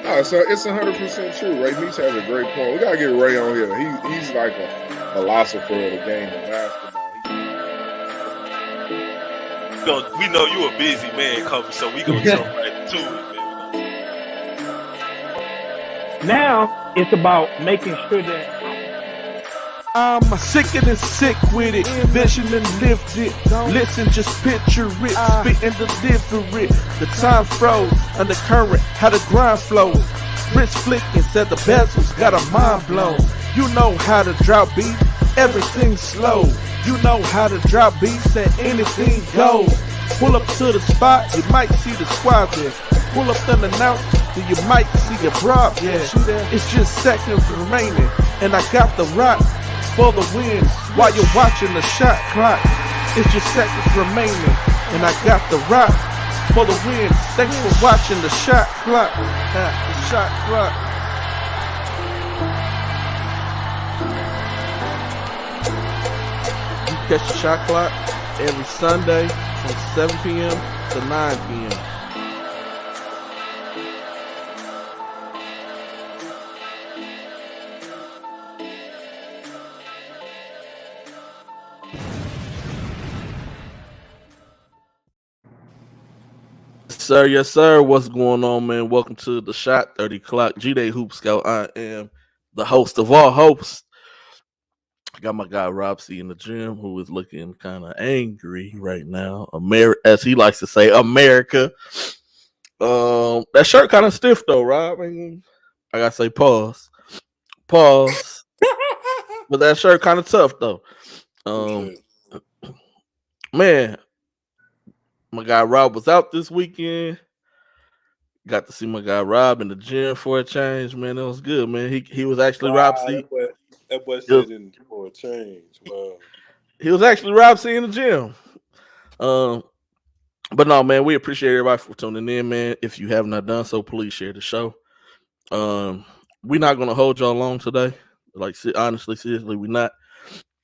No, so it's 100% true. Ray Meach has a great point. We gotta get Ray on here. He's like a philosopher of the game of basketball. We know you a busy man, Kobe, so we gonna jump right to it, man. Now it's about making sure that I'm sick and sick with it, vision and lift it. Listen, just picture it, spit and deliver it. The time froze, undercurrent, how the grind flows. Wrist flicking, said the bezels, got a mind blown. You know how to drop beat, everything's slow. You know how to drop beat, said anything goes. Pull up to the spot, you might see the squad there. Pull up unannounced, then you might see your broad there. It's just seconds remaining, and I got the rock for the win while you're watching the shot clock. It's just seconds remaining, and I got the rock for the win. Thanks for watching the shot clock. The shot clock. You catch the shot clock every Sunday from 7 p.m. to 9 p.m. Sir, yes, sir. What's going on, man? Welcome to the Shot 30 Clock G-Day Hoop Scout. I am the host of all hosts. I got my guy Rob C in the gym, who is looking kind of angry right now. As he likes to say, America. That shirt kind of stiff though, Rob. I gotta say, pause. But that shirt kind of tough though. Man. My guy Rob was out this weekend. Got to see my guy Rob in the gym for a change, man. That was good, man. He was actually Rob C. That boy said in for a change. Wow. He was actually Rob C in the gym. But no, man, we appreciate everybody for tuning in, man. If you have not done so, please share the show. We're not gonna hold y'all long today. Like honestly, seriously, we're not.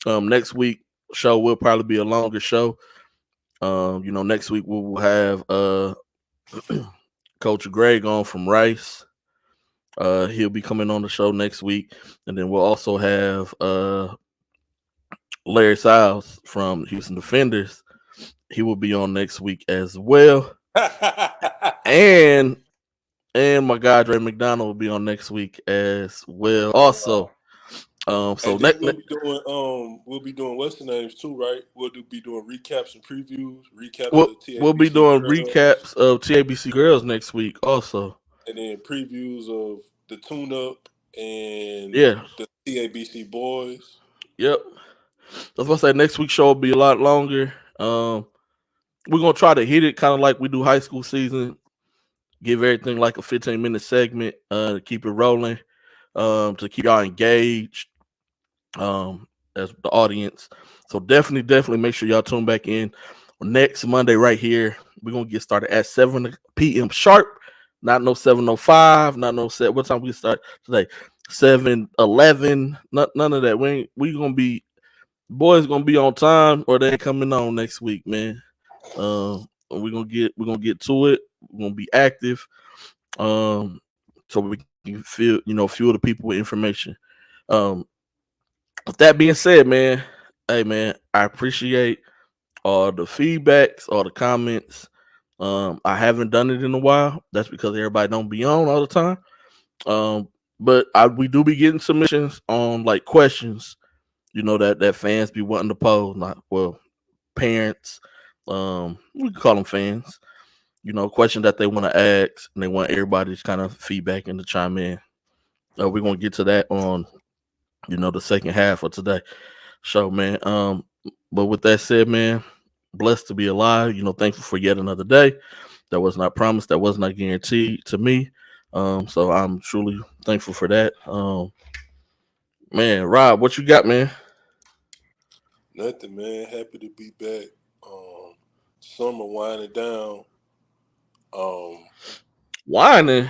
Next week show will probably be a longer show. Next week we will have Coach Greg on from Rice. He'll be coming on the show next week. And then we'll also have Larry Siles from Houston Defenders. He will be on next week as well. and my guy Dre McDonald will be on next week as well. Also, we'll be doing what's the names too, right? We'll be doing recaps and previews. We'll be doing recaps of TABC Girls next week also. And then previews of the tune-up and the TABC Boys. Yep. I was going to say next week's show will be a lot longer. We're going to try to hit it kind of like we do high school season. Give everything like a 15-minute segment to keep it rolling, to keep y'all engaged. As the audience. So definitely make sure y'all tune back in next Monday right here. We're gonna get started at 7 p.m. sharp. Not no 7:05, not no set. What time we start today? 7:11. None of that. We gonna be boys gonna be on time or they coming on next week, man. We're gonna get to it. We're gonna be active. So we can fuel the people with information. With that being said, man, hey, man, I appreciate all the feedbacks, all the comments. I haven't done it in a while. That's because everybody don't be on all the time. But we do be getting submissions on like questions, that fans be wanting to pose. Parents, we can call them fans. Questions that they want to ask, and they want everybody's kind of feedback and to chime in. We're gonna get to that on the second half of today show, man. But with that said, man, blessed to be alive, thankful for yet another day that was not promised, that was not guaranteed to me. So I'm truly thankful for that. Man, Rob, what you got, man? Nothing, man. Happy to be back. Summer winding down. Winding?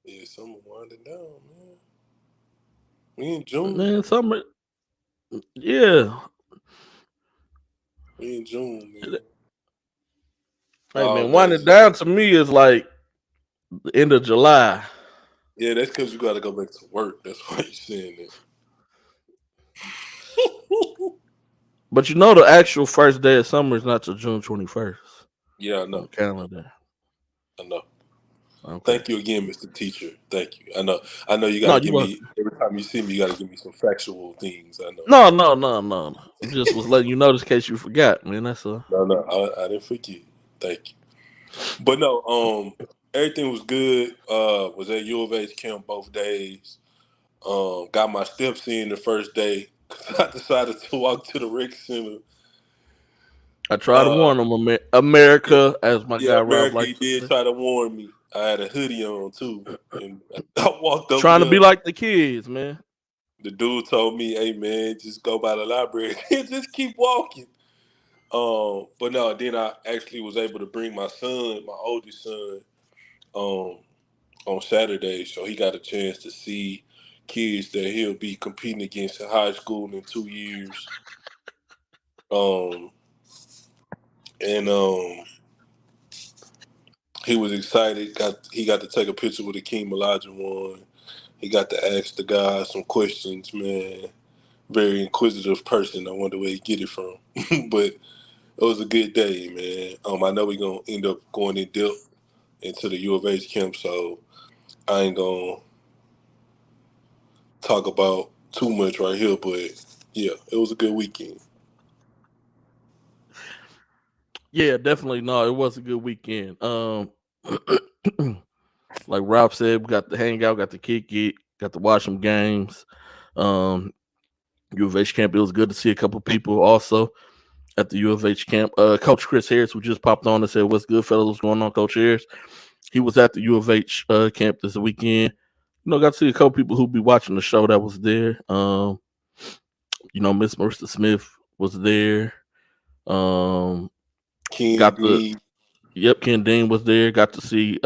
Yeah, summer winding down, man. We in June. Man, summer. Yeah. We in June, man. Hey, man, winding down to me is like the end of July. Yeah, that's because you got to go back to work. That's why you're saying that. But you know, the actual first day of summer is not till June 21st. Yeah, I know. On the calendar. I know. Okay. Thank you again, Mr. Teacher. Thank you. I know you got to give me, every time you see me, you got to give me some factual things. I know. No. I just was letting you know just in case you forgot, man. That's all. No, I didn't forget. Thank you. But no, everything was good. Was at U of H camp both days. Got my steps in the first day. I decided to walk to the rec center. I tried to warn them, America, as my guy Rob America, likes he to did say. try to warn me. I had a hoodie on too, and I walked over Trying there. to be like the kids, man. The dude told me, "Hey man, just go by the library and just keep walking." But no, then I actually was able to bring my son, my oldest son, on Saturday, so he got a chance to see kids that he'll be competing against in high school in 2 years. And he was excited. He got to take a picture with Akeem Olajuwon. He got to ask the guys some questions, man. Very inquisitive person. I wonder where he get it from. But it was a good day, man. I know we're gonna end up going in depth into the U of H camp, so I ain't gonna talk about too much right here, but yeah, it was a good weekend. Yeah, definitely. No, it was a good weekend. Like Rob said, we got to hang out, got to kick it, got to watch some games. U of H camp. It was good to see a couple people also at the U of H camp. Coach Chris Harris, who just popped on and said, "What's good, fellas? What's going on, Coach Harris?" He was at the U of H camp this weekend. Got to see a couple people who be watching the show that was there. Miss Marissa Smith was there. Ken Dean was there. Got to see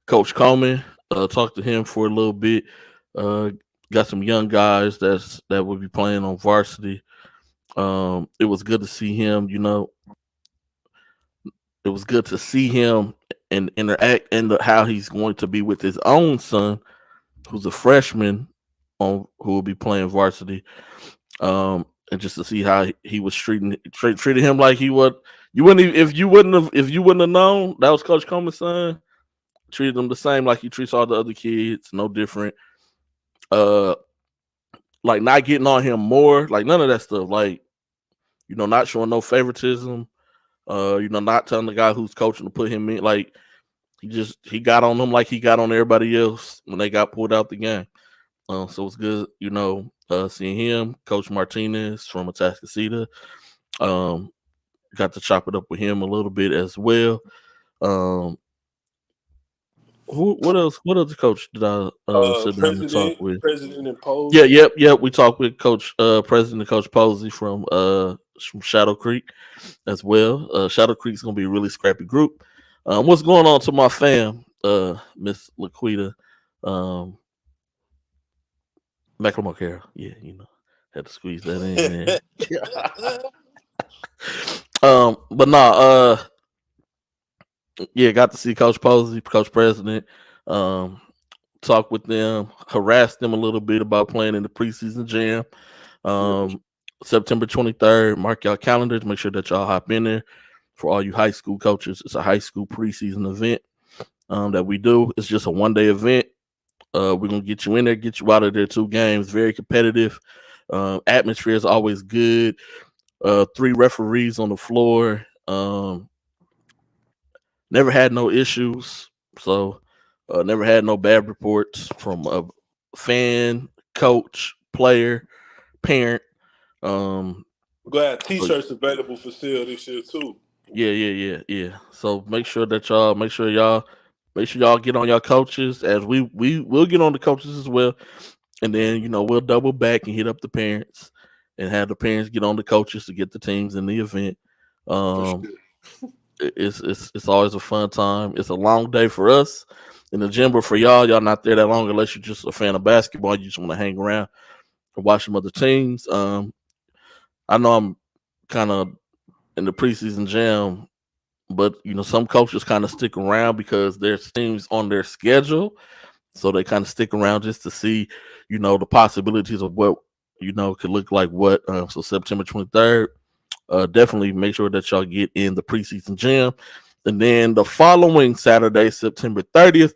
Coach Coleman. Talked to him for a little bit. Got some young guys that will be playing on varsity. It was good to see him. It was good to see him and interact and how he's going to be with his own son, who's a freshman, who will be playing varsity. And just to see how he was treating him like he would. You wouldn't even, if you wouldn't have known that was Coach Coleman's son. Treated him the same like he treats all the other kids, no different. Like not getting on him more, like none of that stuff. Like, not showing no favoritism. Not telling the guy who's coaching to put him in. Like he got on them like he got on everybody else when they got pulled out the game. So it's good, seeing him, Coach Martinez from Atascocita. Got to chop it up with him a little bit as well. What else? What other coach did I sit down and talk with? President and Posey. Yeah. We talked with Coach President and Coach Posey from Shadow Creek as well. Shadow Creek's gonna be a really scrappy group. What's going on to my fam, Miss Laquita, McLemore Carroll? Yeah, had to squeeze that in there. But nah, yeah, got to see Coach Posey, Coach President, talk with them, harass them a little bit about playing in the preseason jam. September 23rd, mark y'all calendars, make sure that y'all hop in there. For all you high school coaches, it's a high school preseason event that we do. It's just a one-day event. We're going to get you in there, get you out of there 2 games, very competitive. Atmosphere is always good. 3 referees on the floor. Never had no issues. So never had no bad reports from a fan, coach, player, parent. We got t-shirts available for sale this year too. Yeah. So make sure y'all get on your coaches, as we will get on the coaches as well. And then, we'll double back and hit up the parents and have the parents get on the coaches to get the teams in the event. It's always a fun time. It's a long day for us in the gym, but for y'all not there that long unless you're just a fan of basketball. You just want to hang around and watch some other teams. I know I'm kind of in the preseason jam but some coaches kind of stick around because there's teams on their schedule, so they kind of stick around just to see, the possibilities of what could look like. So September 23rd, definitely make sure that y'all get in the preseason gym, and then the following Saturday, September 30th.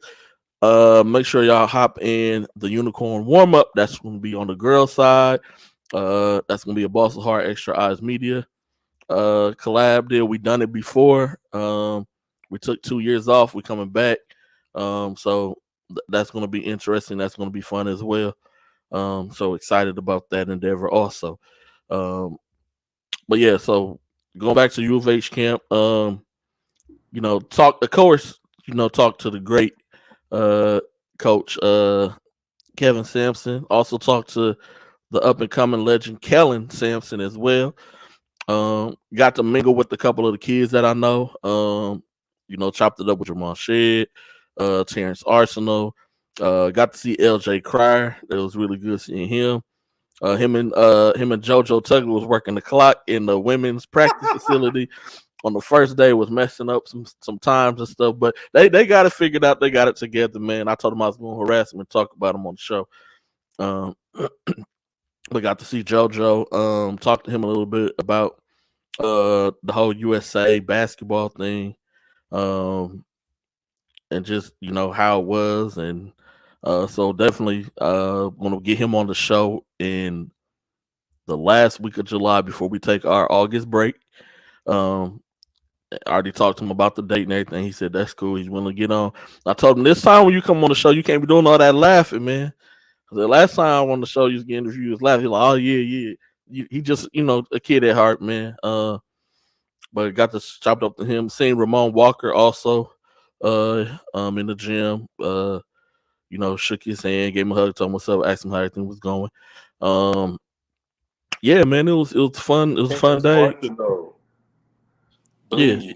Make sure y'all hop in the unicorn warm up. That's going to be on the girl side. That's going to be a Boston Heart Extra Eyes Media collab deal. We done it before. We took 2 years off. We coming back. So that's going to be interesting. That's going to be fun as well. So excited about that endeavor also. But yeah, so going back to U of H camp. Talk of course. Talk to the great coach Kevin Sampson. Also talk to the up and coming legend Kellen Sampson as well. Got to mingle with a couple of the kids that I know. Chopped it up with Jamal Shedd, Terrence Arsenal. Got to see LJ Cryer. It was really good seeing him. Him and JoJo Tugler was working the clock in the women's practice facility. On the first day was messing up some times and stuff, but they got it figured out. They got it together, man. I told them I was going to harass them and talk about them on the show. We got to see JoJo. Talk to him a little bit about the whole USA basketball thing, and just how it was, and so definitely going to get him on the show in the last week of July before we take our August break. I already talked to him about the date and everything. He said that's cool. He's willing to get on. I told him this time when you come on the show, you can't be doing all that laughing, man. The last time I on the show, you was getting interviewed, was laughing. He's like, oh yeah. He just, a kid at heart, man. But got to chop up to him. Seeing Ramon Walker also, in the gym. Shook his hand, gave him a hug, told him what's up, asked him how everything was going. Yeah, man, it was fun. It was a fun day. Yeah.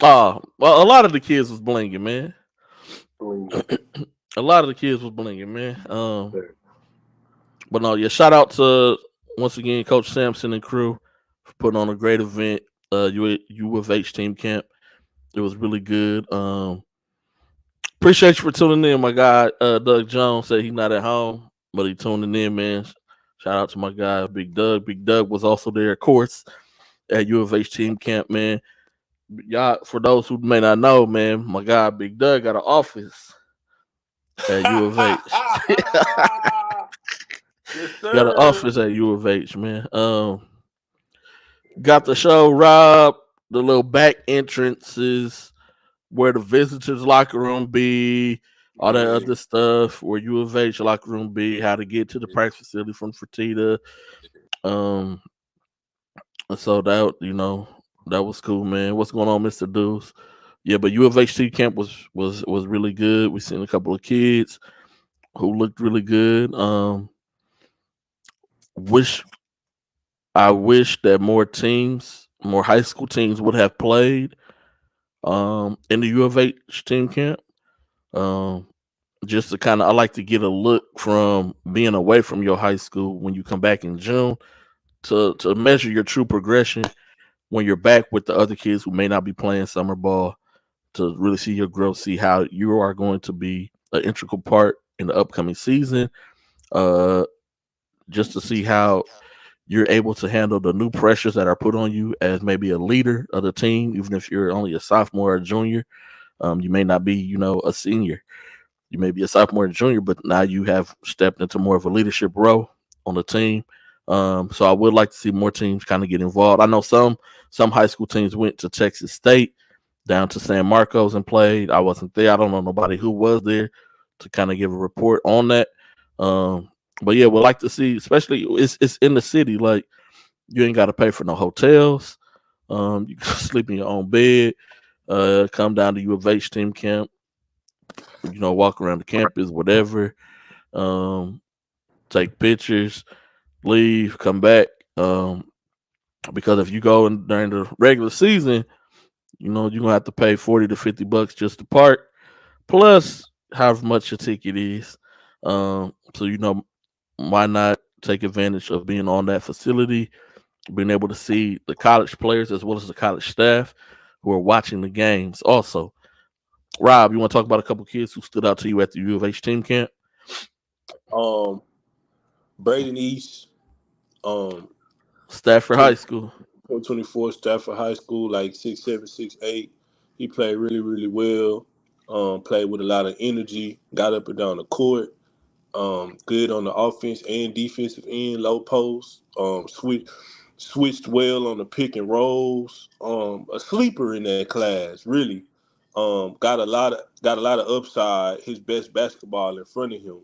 Well, a lot of the kids was blinging, man. A lot of the kids was blinging, man. But no, yeah. Shout out to once again Coach Sampson and crew for putting on a great event. U of H team camp. It was really good. Appreciate you for tuning in, my guy. Doug Jones said he's not at home, but he tuning in, man. Shout out to my guy, Big Doug. Big Doug was also there, of course, at U of H team camp, man. Y'all, for those who may not know, man, my guy Big Doug got an office at U of H. Yes, got an office at U of H, man. Got the show, Rob, the little back entrances where the visitors locker room be, all that other stuff, where U of H locker room be, how to get to the practice facility from Fertitta. So that, that was cool, man. What's going on, Mr. Deuce? Yeah, but U of H team camp was really good. We seen a couple of kids who looked really good. I wish that more high school teams would have played in the U of H team camp. Just to I like to get a look from being away from your high school when you come back in June to measure your true progression when you're back with the other kids who may not be playing summer ball, to really see your growth, see how you are going to be an integral part in the upcoming season. Just to see how you're able to handle the new pressures that are put on you as maybe a leader of the team, even if you're only a sophomore or a junior. You may not be, a senior. You may be a sophomore and junior, but now you have stepped into more of a leadership role on the team. So I would like to see more teams kind of get involved. I know some high school teams went to Texas State, down to San Marcos and played. I wasn't there. I don't know nobody who was there to kind of give a report on that. But yeah, we'd like to see, especially it's in the city. Like, you ain't got to pay for no hotels. You can sleep in your own bed. Come down to U of H team camp. Walk around the campus, whatever. Take pictures, leave, come back. Because if you go during the regular season, you're gonna have to pay $40 to $50 just to park, plus however much your ticket is. So why not take advantage of being on that facility, being able to see the college players as well as the college staff who are watching the games. Also, Rob, you want to talk about a couple kids who stood out to you at the U of H team camp? Braden East, Stafford High School. 24 Stafford High School, like 6'7", 6'8". He played really, really well. Played with a lot of energy. Got up and down the court. Good on the offense and defensive end, low post. Switched well on the pick and rolls. A sleeper in that class, really. Got a lot of upside. His best basketball in front of him.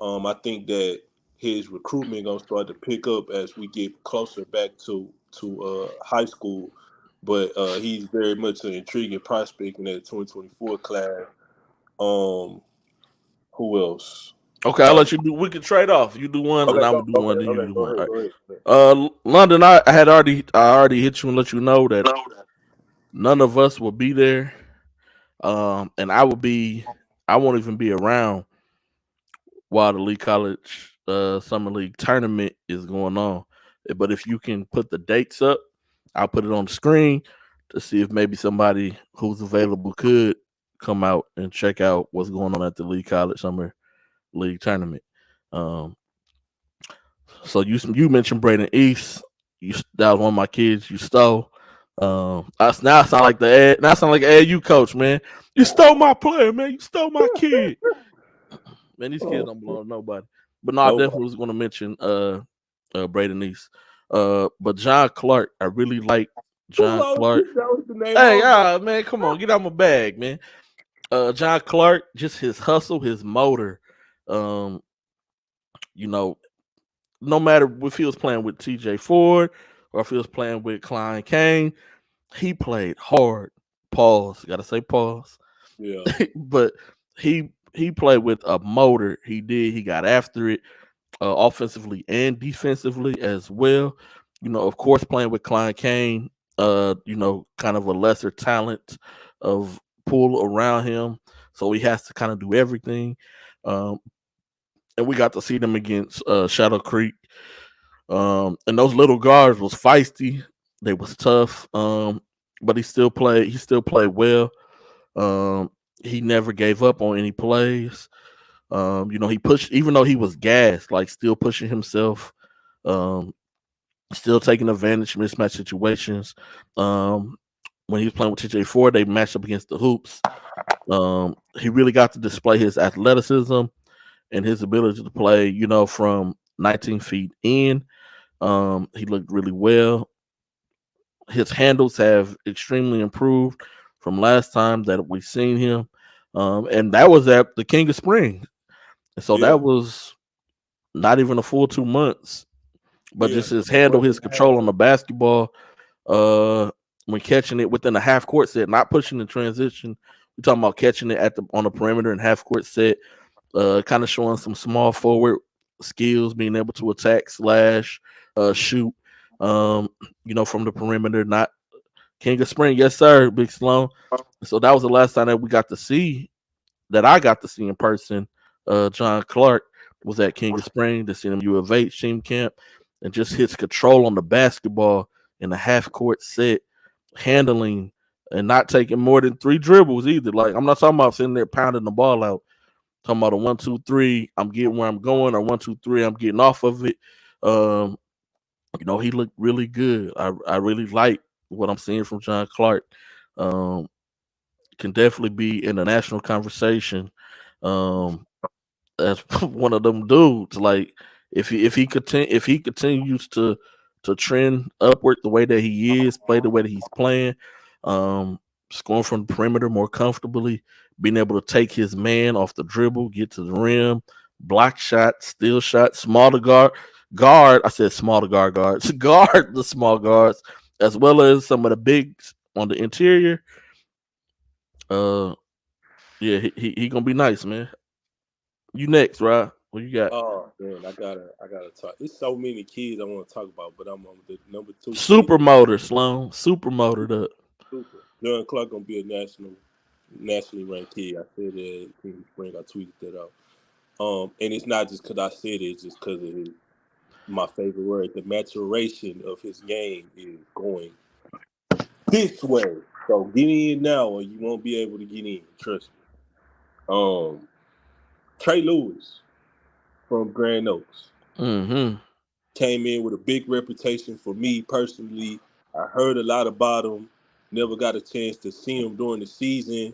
I think that his recruitment gonna start to pick up as we get closer back to high school. But he's very much an intriguing prospect in that 2024 class. Who else? Okay, I'll let you do. We can trade off. You do one, and Okay, I'm go, gonna do one. okay, Then you okay, do go one. ahead, All go ahead. right. London, I already hit you and let you know that none of us will be there. And I won't even be around while the Lee College Summer League tournament is going on. But if you can put the dates up, I'll put it on the screen to see if maybe somebody who's available could come out and check out what's going on at the Lee College Summer League tournament. So you mentioned Braden East. That was one of my kids you stole. Now I sound like an AU coach, man. You stole my player, man. You stole my kid. Man, these kids don't belong to nobody. But no, I definitely was going to mention Braden East. But John Clark, I really like John Clark. Hey, man, come on, get out my bag, man. John Clark, just his hustle, his motor. You know, no matter if he was playing with TJ Ford or if he was playing with Klein Kane, he played hard. Pause. Gotta say pause. Yeah. But he played with a motor. He did. He got after it, offensively and defensively as well. You know, of course, playing with Klein Kane, kind of a lesser talent of pull around him. So he has to kind of do everything. And we got to see them against Shadow Creek. And those little guards was feisty. They was tough. But he still played. He still played well. He never gave up on any plays. He pushed, even though he was gassed, like still pushing himself. Still taking advantage of mismatch situations. When he was playing with TJ Ford, they matched up against the hoops. He really got to display his athleticism and his ability to play, from 19 feet in. He looked really well. His handles have extremely improved from last time that we've seen him. And that was at the King of Spring. And so that was not even a full 2 months. But just his handle, his control on the basketball, when catching it within a half court set, not pushing the transition. We're talking about catching it on the perimeter and half court set, kind of showing some small forward skills, being able to attack, slash, shoot, from the perimeter. Not King of Spring, yes sir, Big Sloan. So that was the last time that I got to see in person. John Clark was at King of Spring to see him U of H team camp, and just his control on the basketball in the half court set, handling and not taking more than 3 dribbles either. Like, I'm not talking about sitting there pounding the ball out. I'm talking about a 1, 2, 3, I'm getting where I'm going, or 1, 2, 3, I'm getting off of it. He looked really good. I really like what I'm seeing from John Clark. Can definitely be in the national conversation. As one of them dudes. Like, if he continues to trend upward the way that he is, play the way that he's playing, scoring from the perimeter more comfortably, being able to take his man off the dribble, get to the rim, block shot, steal shot, small to guard. I said small to guards, guard the small guards, as well as some of the bigs on the interior. He gonna be nice, man. You next, Rob. What you got? Oh man, I gotta talk. There's so many kids I want to talk about, but I'm on the number 2. Super motor, Sloan. Super motored up. Super. John Clark gonna be a nationally ranked kid. I said that in spring. I tweeted that out. And it's not just because I said it; it's just because of my favorite word. The maturation of his game is going this way. So get in now, or you won't be able to get in. Trust me. Trey Lewis from Grand Oaks Mm-hmm. came in with a big reputation for me personally. I heard a lot about him. Never got a chance to see him during the season.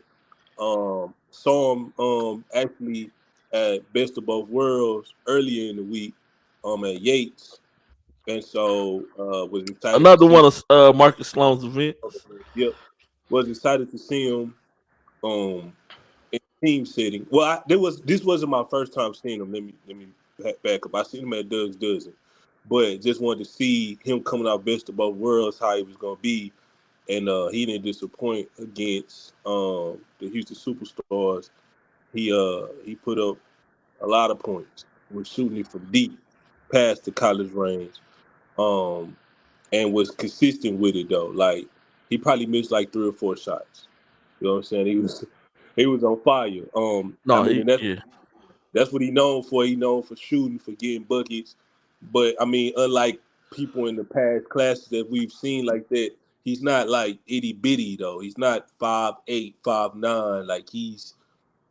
Saw him actually at Best of Both Worlds earlier in the week at Yates, and so was excited to Another see. one of Marcus Sloan's events. Yep, was excited to see him um in team setting. Well, this wasn't my first time seeing him. Let me back up. I seen him at Doug's Dozen, but just wanted to see him coming out Best of Both Worlds, how he was gonna be, and he didn't disappoint against the Houston Superstars. He put up a lot of points. Was shooting it from deep, past the college range, um, and was consistent with it though. Like he probably missed like 3 or 4 shots. You know what I'm saying? He was on fire. I No, mean, and yeah. that's what he known for. He known for shooting, for getting buckets. But I mean, unlike people in the past classes that we've seen like that, he's not like itty bitty though. He's not 5'8", 5'9". Like he's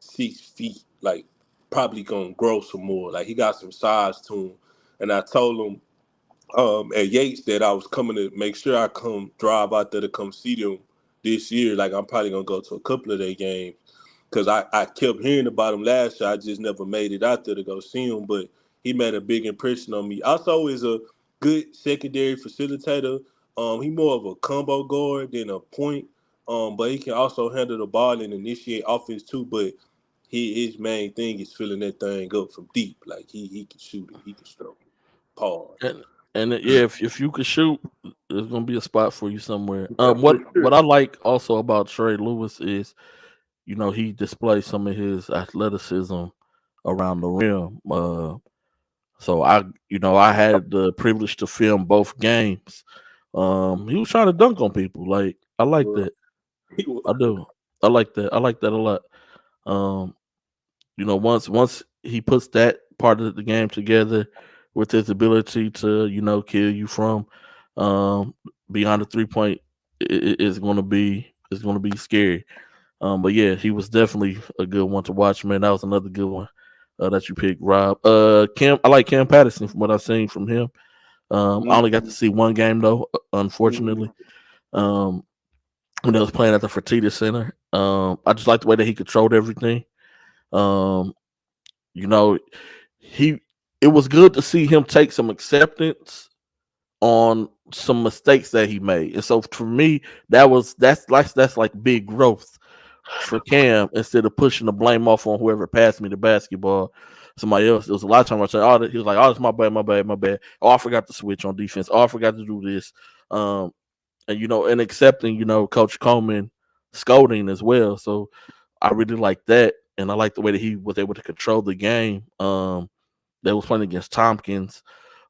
6 feet. Like probably gonna grow some more. Like he got some size to him. And I told him at Yates that I was coming to make sure I come drive out there to come see them this year. Like I'm probably gonna go to a couple of their games because I kept hearing about him last year. I just never made it out there to go see him, but he made a big impression on me. Also, is a good secondary facilitator. He more of a combo guard than a point, but he can also handle the ball and initiate offense too. But his main thing is filling that thing up from deep. Like he can shoot it, he can stroke it. Pause. And if you could shoot, there's gonna be a spot for you somewhere. Yeah, for What sure. I like also about Trey Lewis is, he displays some of his athleticism around the rim. So I had the privilege to film both games. He was trying to dunk on people. Like I like Well, that. he was. I do. I like that. I like that a lot. Um, once he puts that part of the game together with his ability to, kill you from beyond the 3 point, is going to be scary. But yeah, he was definitely a good one to watch, man. That was another good one that you picked, Rob. I like Cam Patterson from what I've seen from him. I only got to see one game though, unfortunately. Um, when I was playing at the Fertitta Center, I just liked the way that he controlled everything. Um, you know, he it was good to see him take some acceptance on some mistakes that he made. And so for me, that's like big growth for Cam instead of pushing the blame off on whoever passed me the basketball. Somebody else. There was a lot of times I said, "Oh, he was like, oh, it's my bad, my bad, my bad. Oh, I forgot to switch on defense. Oh, I forgot to do this." And accepting, Coach Coleman scolding as well. So I really like that, and I like the way that he was able to control the game. They was playing against Tompkins.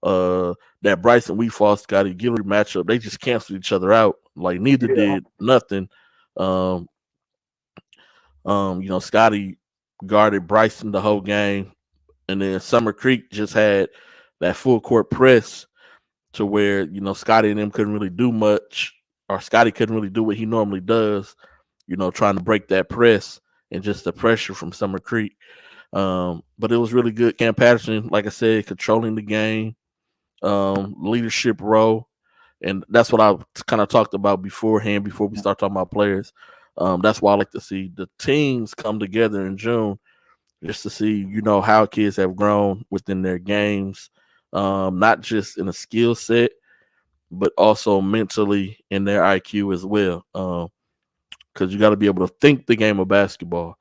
That Bryson Weefall Scotty Guillory matchup, they just canceled each other out. Like neither Yeah. did nothing. Scotty guarded Bryson the whole game, and then Summer Creek just had that full court press to where Scotty and them couldn't really do much, or Scotty couldn't really do what he normally does. Trying to break that press and just the pressure from Summer Creek. But it was really good. Cam Patterson, like I said, controlling the game, leadership role. And that's what I kind of talked about beforehand before we start talking about players. That's why I like to see the teams come together in June just to see, how kids have grown within their games, not just in a skill set, but also mentally in their IQ as well. Because you got to be able to think the game of basketball.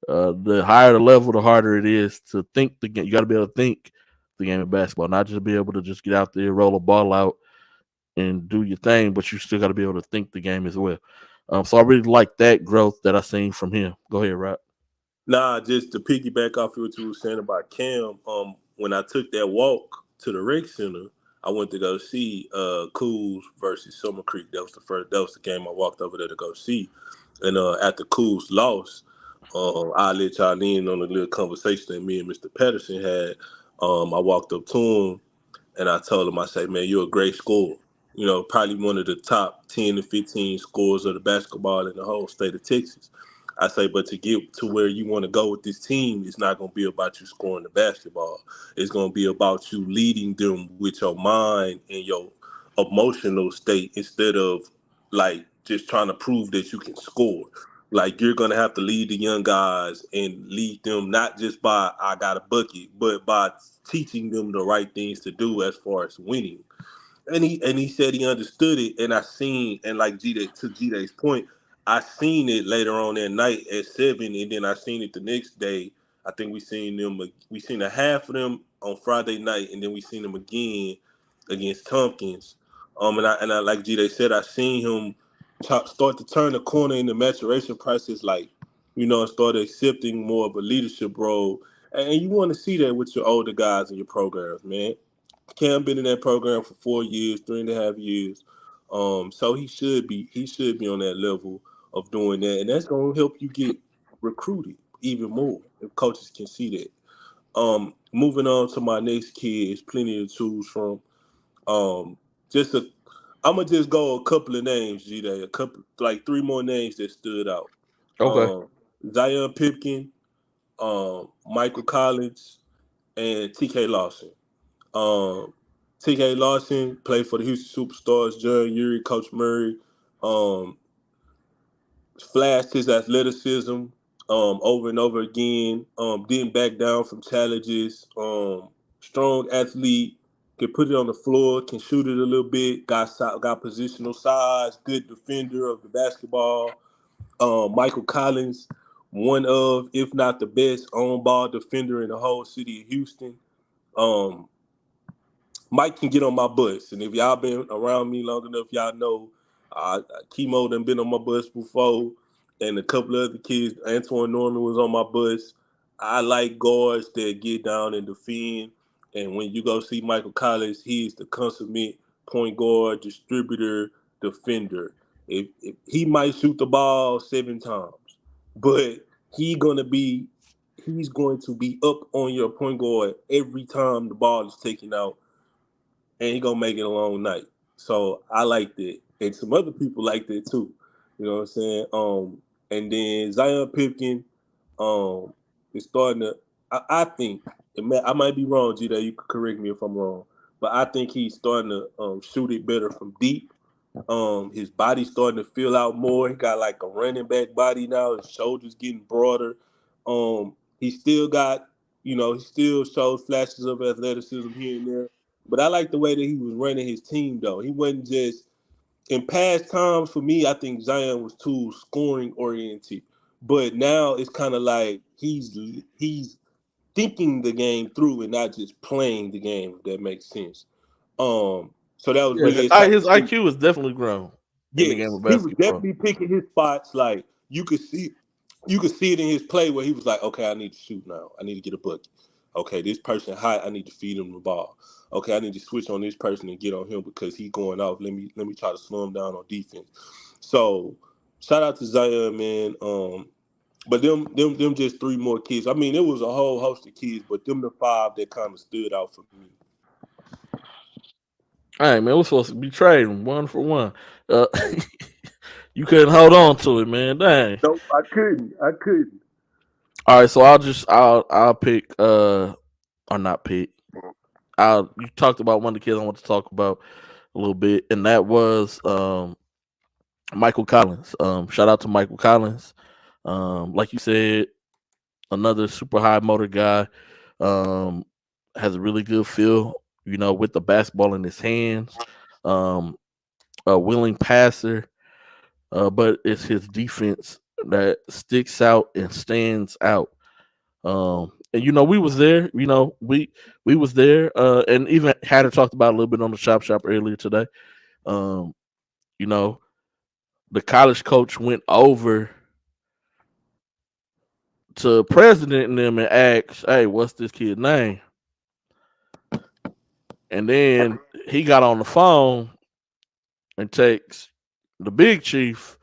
The higher the level, the harder it is to think the game. You got to be able to think the game of basketball, not just be able to just get out there, roll a ball out, and do your thing, but you still got to be able to think the game as well. So I really like that growth that I seen from him. Go ahead, Rob. Nah, just to piggyback off what you were saying about Cam, when I took that walk to the rec center, I went to go see Coos versus Summer Creek. That was the game I walked over there to go see. And after Coos lost, I let y'all in on a little conversation that me and Mr. Patterson had. I walked up to him and I told him, I said, "Man, you're a great scorer. probably one of the top 10 to 15 scorers of the basketball in the whole state of Texas. I say, but to get to where you want to go with this team, it's not going to be about you scoring the basketball. It's going to be about you leading them with your mind and your emotional state instead of like just trying to prove that you can score. Like you're gonna have to lead the young guys and lead them not just by I got a bucket, but by teaching them the right things to do as far as winning. And he said he understood it, and I seen and like G Day's point, I seen it later on that night at 7, and then I seen it the next day. I think we seen a half of them on Friday night, and then we seen them again against Tompkins. And I like G Day said, I seen him start to turn the corner in the maturation process, like start accepting more of a leadership role, and you want to see that with your older guys in your programs, man. Cam been in that program for 4 years, 3.5 years. So he should be on that level of doing that, and that's gonna help you get recruited even more if coaches can see that. Moving on to my next kid, is plenty to choose from. Just I'm gonna just go a couple of names, G Day, a couple like three more names that stood out. Okay. Zion Pipkin, Michael Collins, and TK Lawson. Um, TK Lawson played for the Houston Superstars. John Urey, Coach Murray, um, flashed his athleticism over and over again. Didn't back down from challenges. Strong athlete, can put it on the floor, can shoot it a little bit. Got positional size. Good defender of the basketball. Michael Collins, one of, if not the best, on-ball defender in the whole city of Houston. Um, Mike can get on my bus, and if y'all been around me long enough, y'all know Chemo done been on my bus before, and a couple of other kids. Antoine Norman was on my bus. I like guards that get down and defend, and when you go see Michael Collins, he's the consummate point guard, distributor, defender. If he might shoot the ball 7 times, but he gonna be he's going to be up on your point guard every time the ball is taken out, and he gonna make it a long night. So I like that, and some other people like that too. You know what I'm saying? And then Zion Pipkin, is starting to. I think I might be wrong, G. You could correct me if I'm wrong, but I think he's starting to shoot it better from deep. His body's starting to fill out more. He got like a running back body now. His shoulders getting broader. He still got, he still shows flashes of athleticism here and there. But I like the way that he was running his team, though. He wasn't just in past times. For me, I think Zion was too scoring oriented. But now it's kind of like he's thinking the game through and not just playing the game. If that makes sense. So that was Yeah, really exciting his to see. IQ has definitely grown in the game Yes, of he was basketball. definitely picking his spots. Like you could see it in his play where he was like, okay, I need to shoot now. I need to get a bucket. Okay, this person hot. I need to feed him the ball. Okay, I need to switch on this person and get on him because he's going off. Let me try to slow him down on defense. So shout out to Zion, man. But them just three more kids. I mean, it was a whole host of kids, but them the five that kind of stood out for me. All right, man. We're supposed to be trading 1 for 1. Uh, you couldn't hold on to it, man. Dang. Nope, I couldn't. I couldn't. All right, so I'll pick or not pick. You talked about one of the kids I want to talk about a little bit, and that was Michael Collins. Shout out to Michael Collins. Like you said, another super high motor guy. Has a really good feel, with the basketball in his hands. A willing passer, but it's his defense that sticks out and stands out. And we was there. We was there, and even had it talked about a little bit on the shop earlier today. Um, you know, the college coach went over to president and them and asked, "Hey, what's this kid's name?" And then he got on the phone and takes the big chief,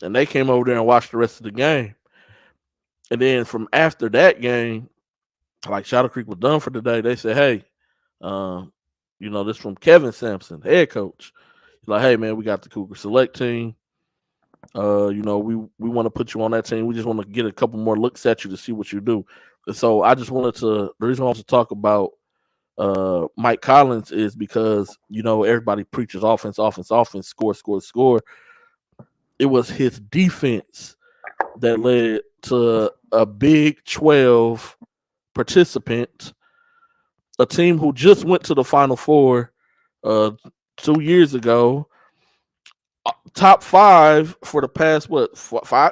and they came over there and watched the rest of the game. And then from after that game, like Shadow Creek was done for the day, they said, "Hey, this from Kevin Sampson, head coach. Like, hey man, we got the Cougar Select team. We want to put you on that team. We just want to get a couple more looks at you to see what you do. And so I just wanted to. The reason I want to talk about Mike Collins is because everybody preaches offense, offense, offense, score, score, score. It was his defense that led to a Big 12 participant, a team who just went to the Final Four 2 years ago. Top 5 for the past 4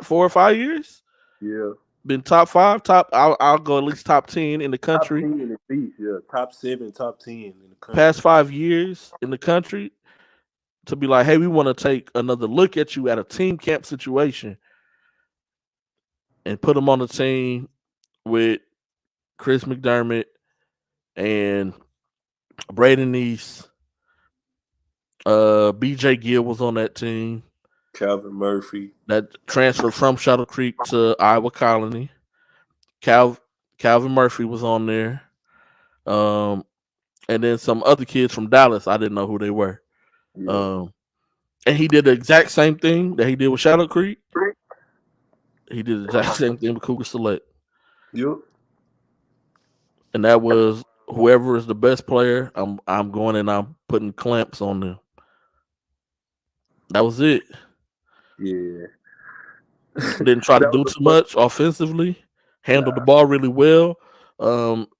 or 5 years. Yeah. Been top 5, top. I'll go at least top 10 in the country. Top 10 in the beach, yeah. Top 7, top 10 in the country. Past 5 years in the country, to be like, hey, we want to take another look at you at a team camp situation and put them on the team with Chris McDermott and Braden East. BJ Gill was on that team. Calvin Murphy. That transferred from Shadow Creek to Iowa Colony. Calvin Murphy was on there. And then some other kids from Dallas. I didn't know who they were. Yeah. And he did the exact same thing that he did with Shadow Creek. He did the exact same thing with Cougar Select. Yep. And that was whoever is the best player, I'm going and I'm putting clamps on them. That was it. Yeah. Didn't try to do too much offensively. Handled the ball really well.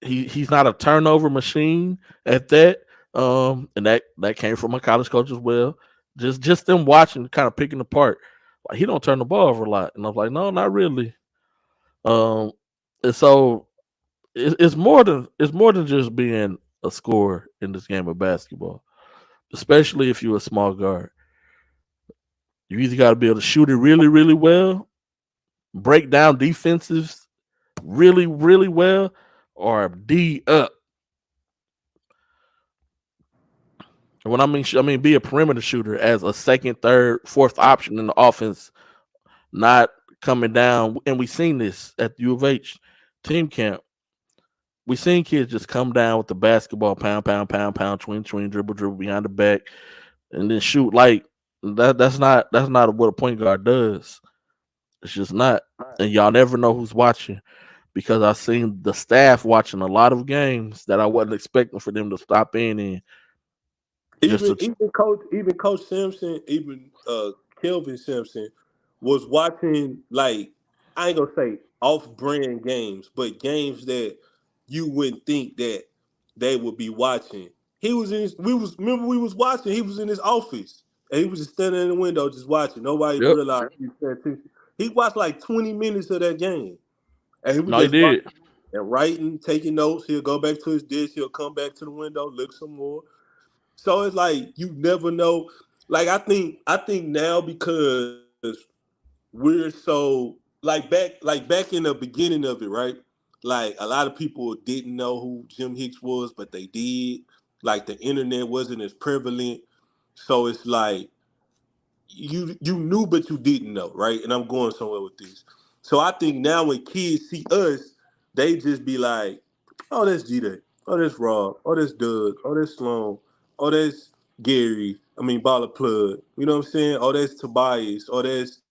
He's not a turnover machine at that. And that came from my college coach as well. Just them watching, kind of picking apart. Like, he don't turn the ball over a lot, and I was like, no, not really. And so it's more than just being a scorer in this game of basketball, especially if you're a small guard. You either got to be able to shoot it really, really well, break down defensives really, really well, or D up. And when I mean be a perimeter shooter as a second, third, fourth option in the offense, not coming down. And we seen this at the U of H team camp. We seen kids just come down with the basketball, pound, pound, pound, pound, twin, dribble behind the back, and then shoot. Like that. That's not what a point guard does. It's just not. And y'all never know who's watching, because I've seen the staff watching a lot of games that I wasn't expecting for them to stop in. Even Coach Simpson, even Kelvin Simpson was watching, like, I ain't gonna say off-brand games, but games that you wouldn't think that they would be watching. He was in. We was watching. He was in his office, and he was just standing in the window just watching. Nobody Yep. realized he was paying attention. He watched like 20 minutes of that game, and he was No, he just did. watching and writing, taking notes. He'll go back to his desk. He'll come back to the window, look some more. So it's like you never know. Like I think now, because we're so back in the beginning of it, right? Like a lot of people didn't know who Jim Hicks was, but they did. Like the internet wasn't as prevalent. So it's like you knew but you didn't know, right? And I'm going somewhere with this. So I think now when kids see us, they just be like, oh, that's G-Day. Oh, that's Rob. Oh, that's Doug. Oh, that's Sloan. Oh, that's Gary. I mean, Baller Plug. You know what I'm saying? Oh, that's Tobias. Oh, that's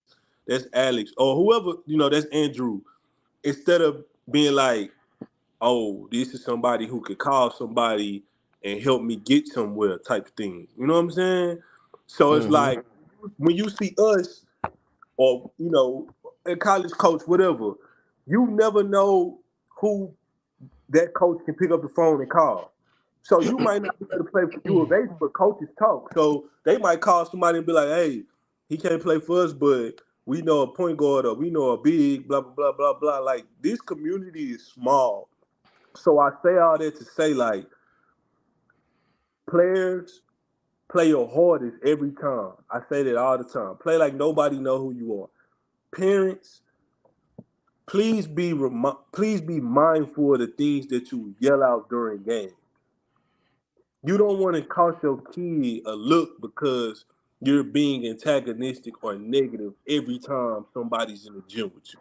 Alex. Or whoever, that's Andrew. Instead of being like, oh, this is somebody who could call somebody and help me get somewhere type thing. You know what I'm saying? So it's like when you see us, or a college coach, whatever, you never know who that coach can pick up the phone and call. So you might not be able to play for U of H, but coaches talk. So they might call somebody and be like, hey, he can't play for us, but we know a point guard, or we know a big, blah, blah, blah, blah, blah. Like, this community is small. So I say all that to say, like, players, play your hardest every time. I say that all the time. Play like nobody know who you are. Parents, please be mindful of the things that you yell out during games. You don't want to cost your kid a look because you're being antagonistic or negative every time somebody's in the gym with you.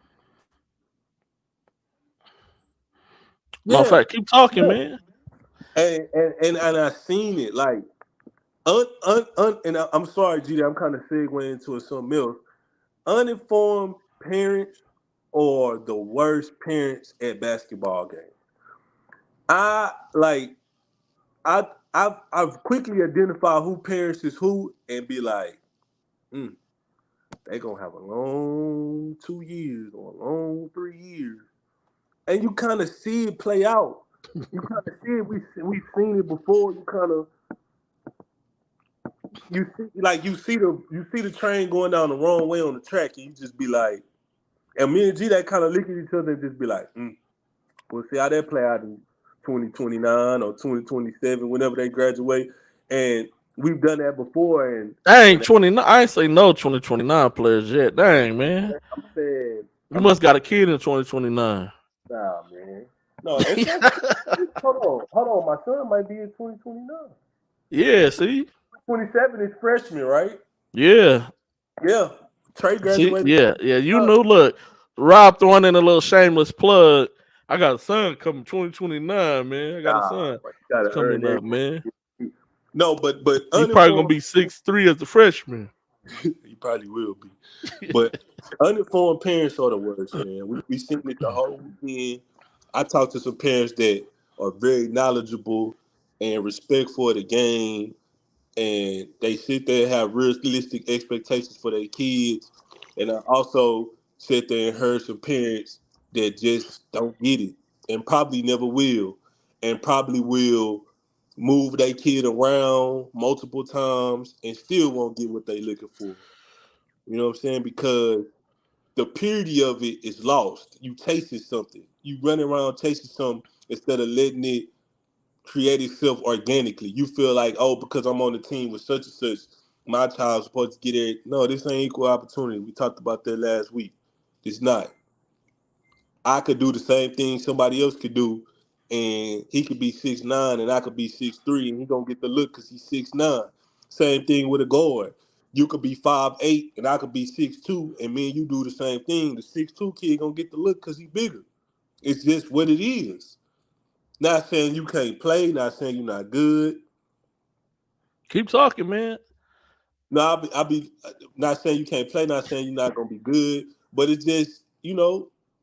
No Yeah, fact. Keep talking, man. and I seen it. Like, And I'm sorry, GD, I'm kind of segueing into something else. Uninformed parents are the worst parents at basketball games. I like I've quickly identified who parents is who and be like, they gonna have a long 2 years or a long 3 years, and you kind of see it play out. You kind of see it. We've seen it before. You see the train going down the wrong way on the track, and you just be like, and me and G that kind of look at each other and just be like, we'll see how that play out in 2029 or 2027, whenever they graduate. And we've done that before. And I ain't 29. I ain't say no 2029 players yet. Dang, man. I'm saying, You must got a kid in 2029. nah, man. No, it's hold on. My son might be in 2029. Yeah, see? 27 is freshman, right? Yeah. Yeah. Trey See? graduated. Yeah. You knew, look, Rob throwing in a little shameless plug. I got a son coming 2029, man. I got a son. It's coming up, man. No, but He probably gonna be 6'3" as a freshman. He probably will be. But uninformed parents are the worst, man. We seen it the whole weekend. I talked to some parents that are very knowledgeable and respectful of the game, and they sit there and have realistic expectations for their kids. And I also sit there and heard some parents that just don't get it and probably never will, and probably will move their kid around multiple times and still won't get what they looking for. You know what I'm saying? Because the purity of it is lost. You tasted something. You run around tasting something instead of letting it create itself organically. You feel like, oh, because I'm on the team with such and such, my child's supposed to get it. No, this ain't equal opportunity. We talked about that last week. It's not. I could do the same thing somebody else could do, and he could be 6'9" and I could be 6'3", and he gonna get the look because he's 6'9". Same thing with a guard. You could be 5'8" and I could be 6'2", and me and you do the same thing. The 6'2" kid gonna get the look because he's bigger. It's just what it is. Not saying you can't play, not saying you're not good. Keep talking, man. No, I'll be not saying you can't play, not saying you're not gonna be good, but it's just,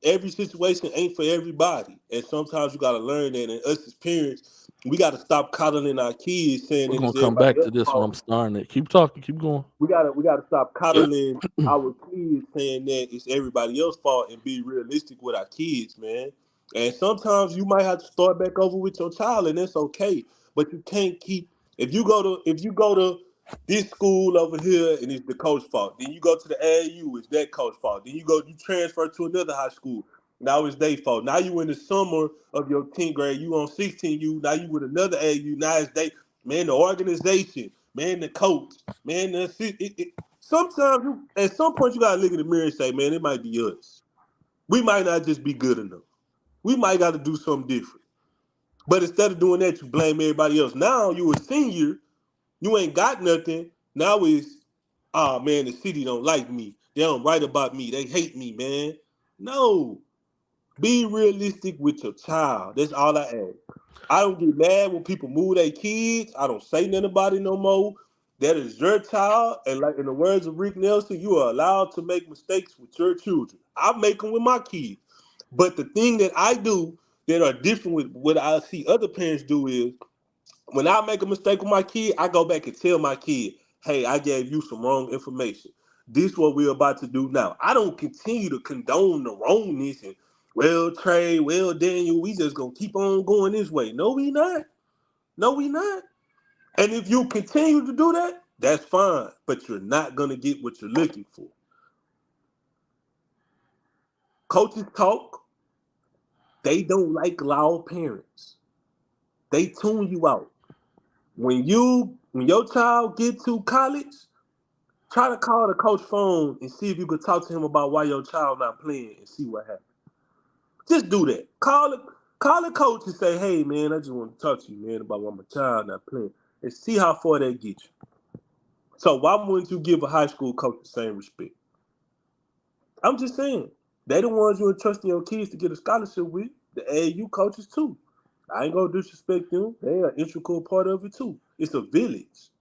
every situation ain't for everybody, and sometimes you gotta learn that. And us as parents, we gotta stop coddling our kids, saying We're that gonna it's come everybody back to else's this when fault. I'm starting it. Keep talking, keep going. We gotta stop coddling our kids, saying that it's everybody else's fault, and be realistic with our kids, man. And sometimes you might have to start back over with your child, and that's okay. But you can't keep if you go to this school over here and it's the coach fault. Then you go to the AAU, it's that coach fault. Then you transfer to another high school. Now it's their fault. Now you in the summer of your 10th grade, you on 16U, now you with another AAU, now it's they. Man, the organization, man, the coach, man, sometimes at some point you gotta look in the mirror and say, man, it might be us. We might not just be good enough. We might got to do something different. But instead of doing that, you blame everybody else. Now you a senior, you ain't got nothing. Now it's, oh man, the city don't like me. They don't write about me. They hate me, man. No. Be realistic with your child. That's all I ask. I don't get mad when people move their kids. I don't say nothing about it no more. That is your child. And like in the words of Rick Nelson, you are allowed to make mistakes with your children. I make them with my kids. But the thing that I do that are different with what I see other parents do is when I make a mistake with my kid, I go back and tell my kid, hey, I gave you some wrong information. This is what we're about to do now. I don't continue to condone the wrongness and, well, Trey, well, Daniel, we just gonna keep on going this way. No, we not. No, we not. And if you continue to do that, that's fine. But you're not gonna get what you're looking for. Coaches talk, they don't like loud parents. They tune you out. When your child get to college, try to call the coach phone and see if you could talk to him about why your child not playing and see what happens. Just do that. Call the coach and say, hey man, I just want to talk to you, man, about why my child not playing. And see how far that gets you. So why wouldn't you give a high school coach the same respect? I'm just saying. They the ones you entrusting your kids to get a scholarship with. The AAU coaches too. I ain't gonna disrespect them. They are an integral part of it too. It's a village.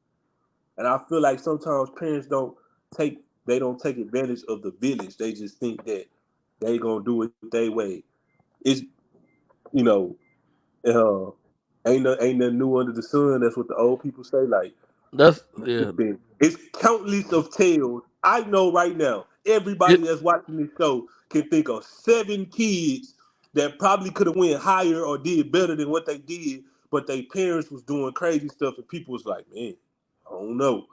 And I feel like sometimes parents don't take advantage of the village. They just think that they gonna do it their way. It's you know, uh, ain't nothing new under the sun. That's what the old people say. Like That's yeah. it's countless of tales. I know right now, It, everybody that's watching this show can think of 7 kids that probably could have went higher or did better than what they did, but their parents was doing crazy stuff, and people was like, man, I don't know.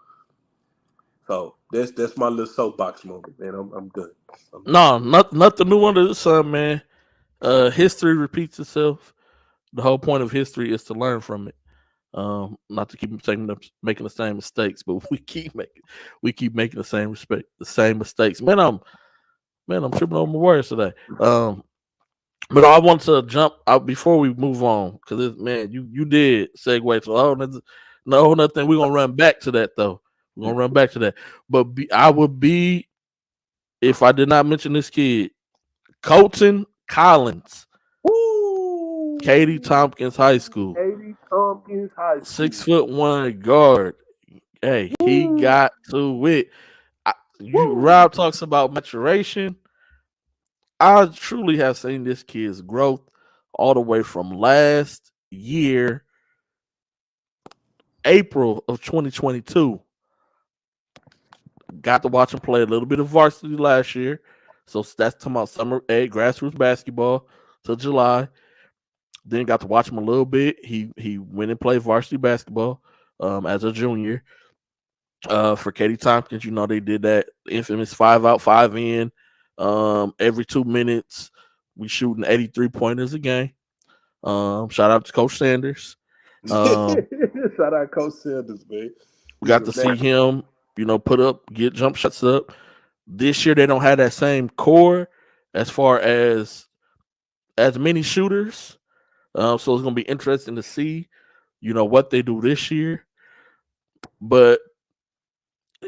So that's my little soapbox moment, man. I'm done. I'm done. no, nothing new under the sun, man. History repeats itself. The whole point of history is to learn from it. Not to keep making the same mistakes, but we keep making the same mistakes. Man, I'm tripping over my words today. But I want to jump out before we move on because man, you did segue to no nothing. We're gonna run back to that though. We're gonna run back to that. But I would be if I did not mention this kid, Colton Collins, Woo! Katy Tompkins High School, Katy Tompkins High School. 6'1" guard. Hey, he Woo! got to it. Woo! Rob talks about maturation. I truly have seen this kid's growth all the way from last year, April of 2022. Got to watch him play a little bit of varsity last year. So that's talking about summer grassroots basketball till July. Then got to watch him a little bit. He went and played varsity basketball as a junior. For Katy Tompkins, they did that infamous 5 out, 5 in. Every 2 minutes, we shooting 83 pointers a game. Shout out to Coach Sanders. Shout out Coach Sanders, man. We got to see him, get jump shots up. This year they don't have that same core as far as many shooters. So it's gonna be interesting to see, what they do this year. But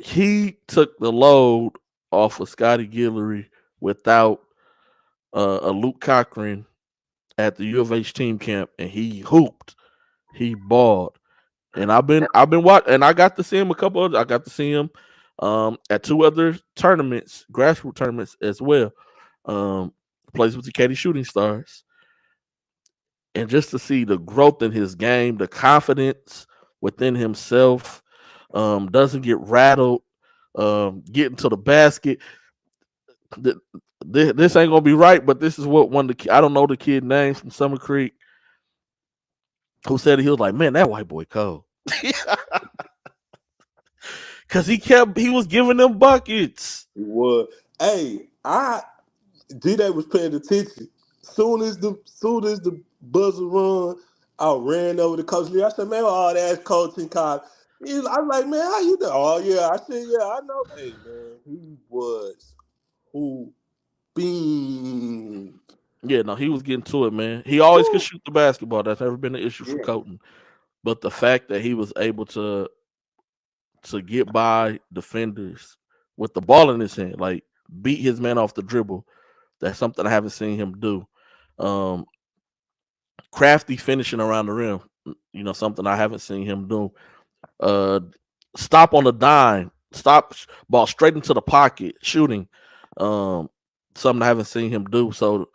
he took the load off of Scotty Guillory without a Luke Cochran at the U of H team camp, and he hooped, he balled, and I've been watching, and I got to see him I got to see him at 2 other tournaments, grassroots tournaments as well. Plays with the Katy Shooting Stars, and just to see the growth in his game, the confidence within himself, doesn't get rattled, getting to the basket. This ain't gonna be right, but this is what I don't know the kid name from Summer Creek who said he was like, man, that white boy cold. Cause he was giving them buckets. It was. Hey, D-Day was paying attention. Soon as the buzzer run, I ran over to Coach Lee. I said, man, that's Coach and Kyle. I'm like, man, how you doing? Oh yeah. I said, yeah, I know. Hey man, he was who beam. Yeah, no, he was getting to it, man. He always could shoot the basketball. That's never been an issue for Colton. But the fact that he was able to get by defenders with the ball in his hand, like beat his man off the dribble, that's something I haven't seen him do. Crafty finishing around the rim, something I haven't seen him do. Stop on the dime, stop ball straight into the pocket, shooting. Something I haven't seen him do. So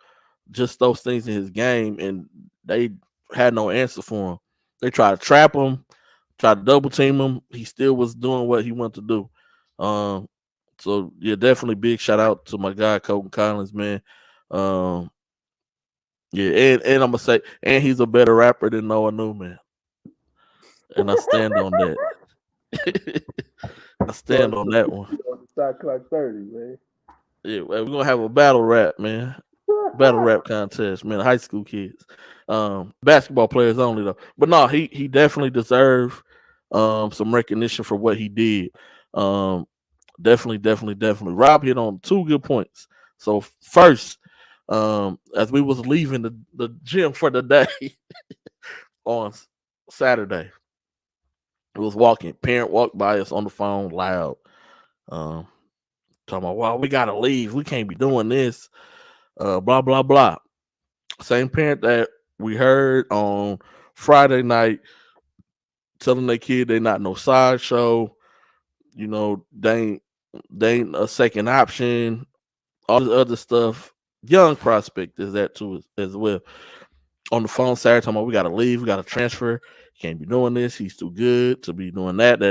just those things in his game, and they had no answer for him. They tried to trap him, tried to double team him. He still was doing what he wanted to do. So yeah, definitely big shout out to my guy Colton Collins, man. Yeah, and I'm gonna say, and he's a better rapper than Noah Newman, and I stand on that. I stand on that one. Shot clock 30, man. Yeah, we're gonna have a battle rap, man. Battle rap contest, man. High school kids, basketball players only though. But no, he definitely deserved some recognition for what he did. Definitely. Rob hit on 2 good points. So first, as we was leaving the gym for the day on Saturday, we was walking. Parent walked by us on the phone loud, talking about, well, we gotta leave. We can't be doing this. Blah blah blah. Same parent that we heard on Friday night telling their kid they not no sideshow. You know, they ain't a second option. All this other stuff. Young prospect is that too as well. On the phone Saturday, talking about we got to leave, we got to transfer. Can't be doing this. He's too good to be doing that.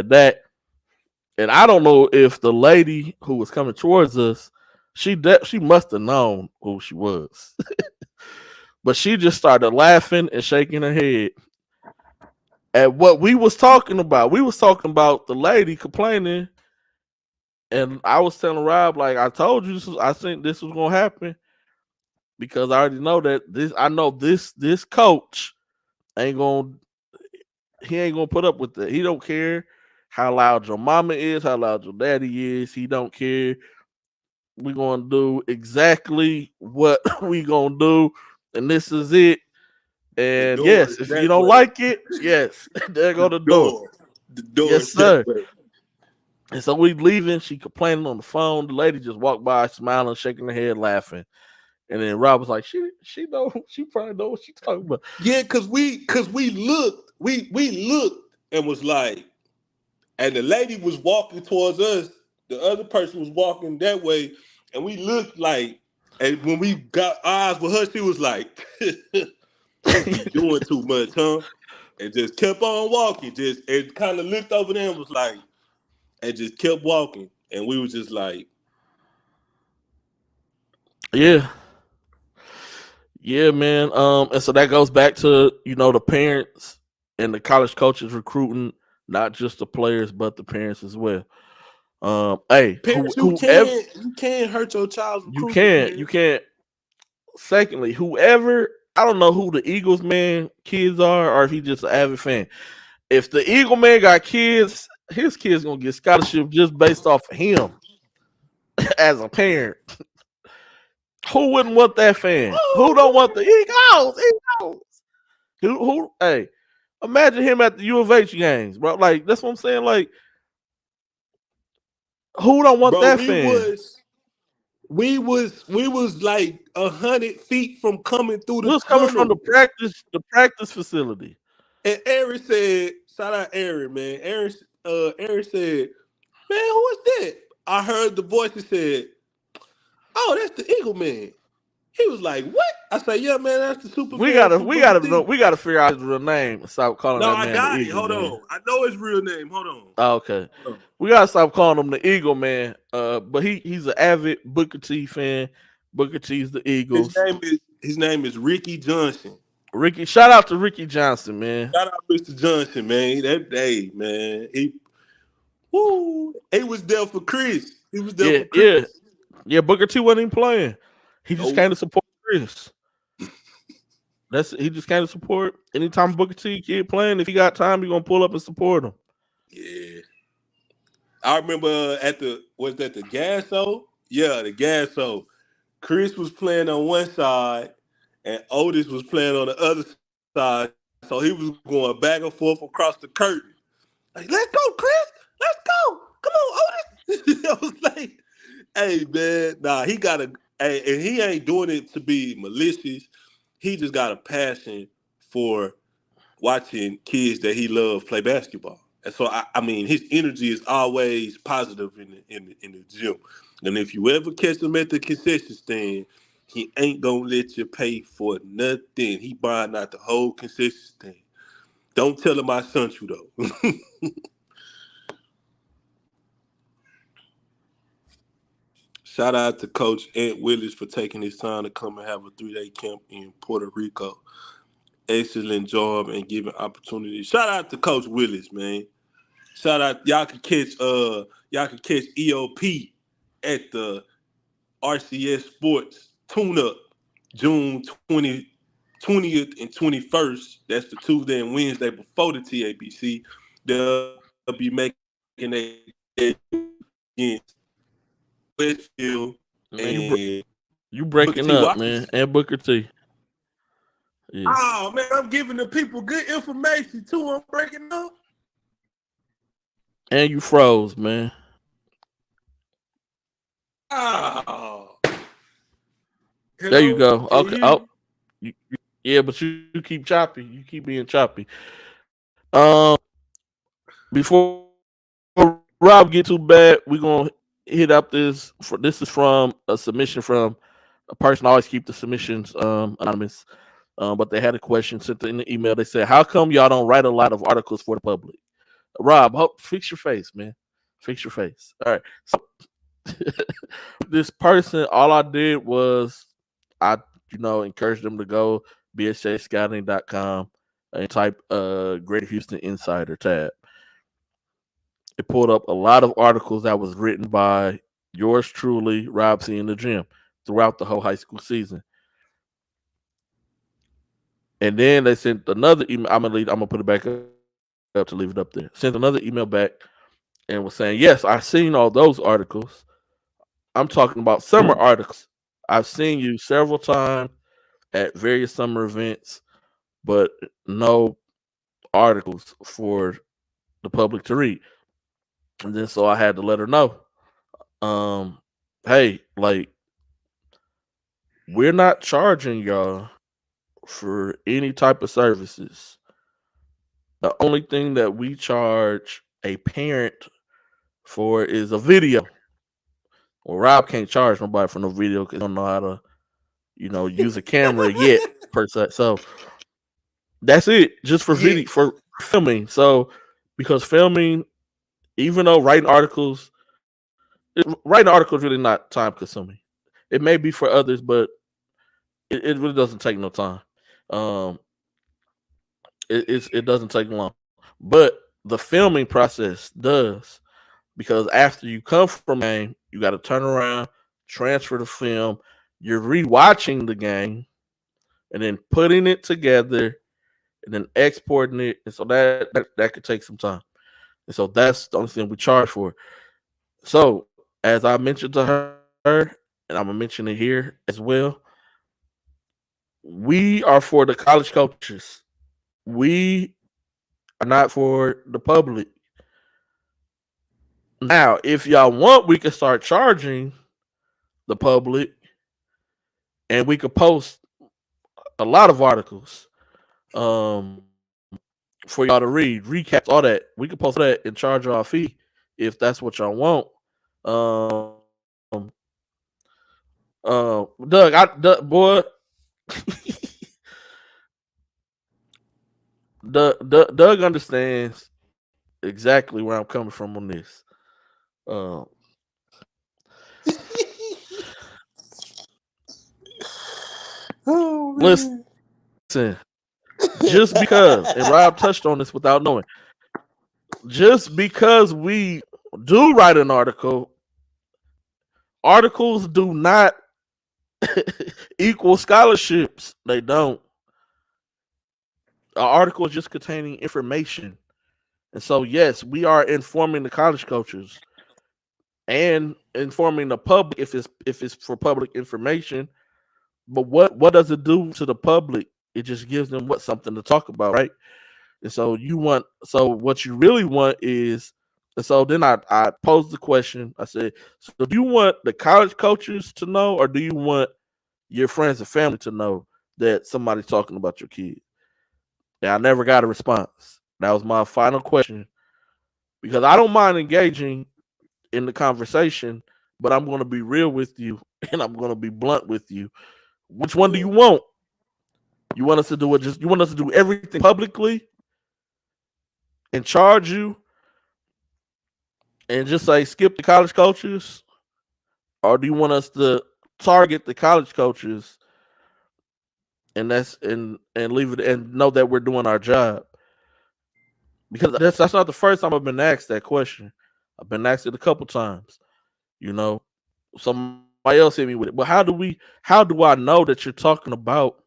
And I don't know if the lady who was coming towards us, she must have known who she was, but she just started laughing and shaking her head at what we was talking about. We was talking about the lady complaining, and I was telling Rob like I told you, I think this was gonna happen because I already know that this. I know this coach ain't gonna he ain't gonna put up with that. He don't care how loud your mama is, how loud your daddy is. He don't care. We gonna do exactly what we gonna do, and this is it. The And door yes, is if you that don't way. like it, yes, there The go the door. door. The door Yes, is that sir. way. And so we leaving. She complaining on the phone. The lady just walked by, smiling, shaking her head, laughing. And then Rob was like, she know, she probably know what she talking about. Yeah, cause we looked, we looked and was like, and the lady was walking towards us. The other person was walking that way, and we looked like, and when we got eyes with her, she was like, "You doing too much, huh?" And just kept on walking. Just and kind of looked over there and was like, and just kept walking. And we was just like, Yeah. Yeah, man. And so that goes back to, the parents and the college coaches recruiting not just the players but the parents as well. Hey, "Parents, whoever you can't hurt your child's you recruitment, can't, man." you can't. Secondly, whoever I don't know who the Eagles man kids are, or if he just an avid fan. If the Eagle man got kids, his kids gonna get scholarship just based off of him as a parent. Who wouldn't want that fan? Who don't want the Eagles? Eagles. Who? Hey, imagine him at the U of H games, bro. Like that's what I'm saying. Like, who don't want Bro, that fan? we was like 100 feet from coming through We the was coming from tunnel. the practice facility. And Aaron said, shout out Aaron, man. Aaron said, "Man, who is that?" I heard the voice that said, "Oh, that's the Eagle man." He was like, "What?" I said, "Yeah, man, that's the super We fan gotta, from we Booker gotta know, T." we gotta figure out his real name and stop calling No, that I man the got it. Eagle Hold man. on. I know his real name. Hold on. Oh, okay, Hold on. we gotta stop calling him the Eagle man. But he's an avid Booker T fan. Booker T's the His Eagles. name is Ricky Johnson. Ricky, shout out to Ricky Johnson, man. Shout out Mr. Johnson, man. That day, man. He was there for Chris. He was there Yeah, for Chris. yeah, yeah. Booker T wasn't even playing. He just No. came to support Chris. He just came to support. Anytime Booker T kid playing, if he got time, he gonna pull up and support him. Yeah. I remember was that the Gasso? Yeah, the Gasso. Chris was playing on one side and Otis was playing on the other side. So he was going back and forth across the curtain. Like, let's go, Chris. Let's go. Come on, Otis. I was like, hey, man, nah, and he ain't doing it to be malicious. He just got a passion for watching kids that he loves play basketball. And so I mean his energy is always positive in the gym. And if you ever catch him at the concession stand, he ain't gonna let you pay for nothing. He buying out the whole concession stand. Don't tell him I sent you though. Shout out to Coach Ant Willis for taking his time to come and have a 3-day camp in Puerto Rico. Excellent job and giving opportunities. Shout out to Coach Willis, man. Shout out, y'all can catch EOP at the RCS Sports Tune Up June 20th and 21st. That's the Tuesday and Wednesday before the TABC. They'll be making a against Westfield Man, and you Booker breaking T. up, Washington. man, and Booker T. Yeah. Oh man, I'm giving the people good information too. I'm breaking up. And you froze, man. Oh. Hello? There you go. Can Okay. you hear Oh, me? yeah, but you keep choppy. You keep being choppy. Um, before Rob get too bad, we're gonna hit up this. This is from a submission from a person. I always keep the submissions anonymous. But they had a question sent in the email. They said, "How come y'all don't write a lot of articles for the public?" Rob, fix your face, man. Fix your face. All right. So this person, all I did was I, encouraged them to go bsjscouting.com and type Greater Houston Insider tab. It pulled up a lot of articles that was written by yours truly, Rob C. in the gym, throughout the whole high school season. And then they sent another email. I'm gonna put it back up to leave it up there. Sent another email back and was saying, "Yes, I've seen all those articles. I'm talking about summer articles. I've seen you several times at various summer events, but no articles for the public to read." And then so I had to let her know, hey, like, we're not charging y'all for any type of services. The only thing that we charge a parent for is a video. Well, Rob can't charge nobody for no video because he don't know how to, use a camera yet per se. So that's it, just for video, for filming. So because filming, even though writing articles really not time consuming. It may be for others, but it really doesn't take no time. Um, it doesn't take long, but the filming process does, because after you come from game, you got to turn around, transfer the film. You're rewatching the game, and then putting it together, and then exporting it, and so that could take some time. And so that's the only thing we charge for. So as I mentioned to her, and I'm gonna mention it here as well, we are for the college coaches. We are not for the public. Now, if y'all want, we can start charging the public, and we could post a lot of articles for y'all to read, recaps, all that. We could post that and charge y'all a fee if that's what y'all want. Boy, Doug understands exactly where I'm coming from on this. Listen, just because, and Rob touched on this without knowing, just because we do write an article, articles do not equal scholarships. They don't. An article is just containing information. And so, yes, we are informing the college coaches and informing the public if it's for public information. But what does it do to the public? It just gives them something to talk about, right? And so what you really want is, and so then I posed the question. I said, so do you want the college coaches to know, or do you want your friends and family to know that somebody's talking about your kid? And I never got a response. That was my final question, because I don't mind engaging in the conversation, but I'm going to be real with you and I'm going to be blunt with you. Which one do you want? You want us to do it? You want us to do everything publicly and charge you and just say skip the college coaches, or do you want us to target the college coaches and leave it and know that we're doing our job? Because that's not the first time I've been asked that question. I've been asked it a couple times. Somebody else hit me with it. But how do I know that you're talking about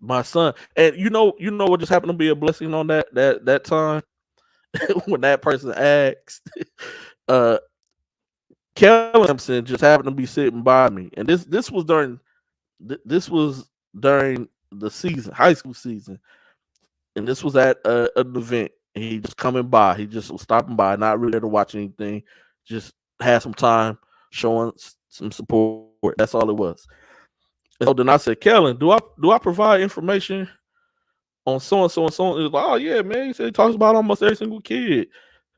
my son? And you know what just happened to be a blessing on that time when that person asked. Kellen Sampson just happened to be sitting by me, and this was during the season, high school season, and this was at an event. And he just coming by. He just was stopping by, not really there to watch anything. Just had some time, showing some support. That's all it was. And so then I said, Kellen, do I provide information on so and so and so? He was like, oh yeah, man. He said he talks about almost every single kid.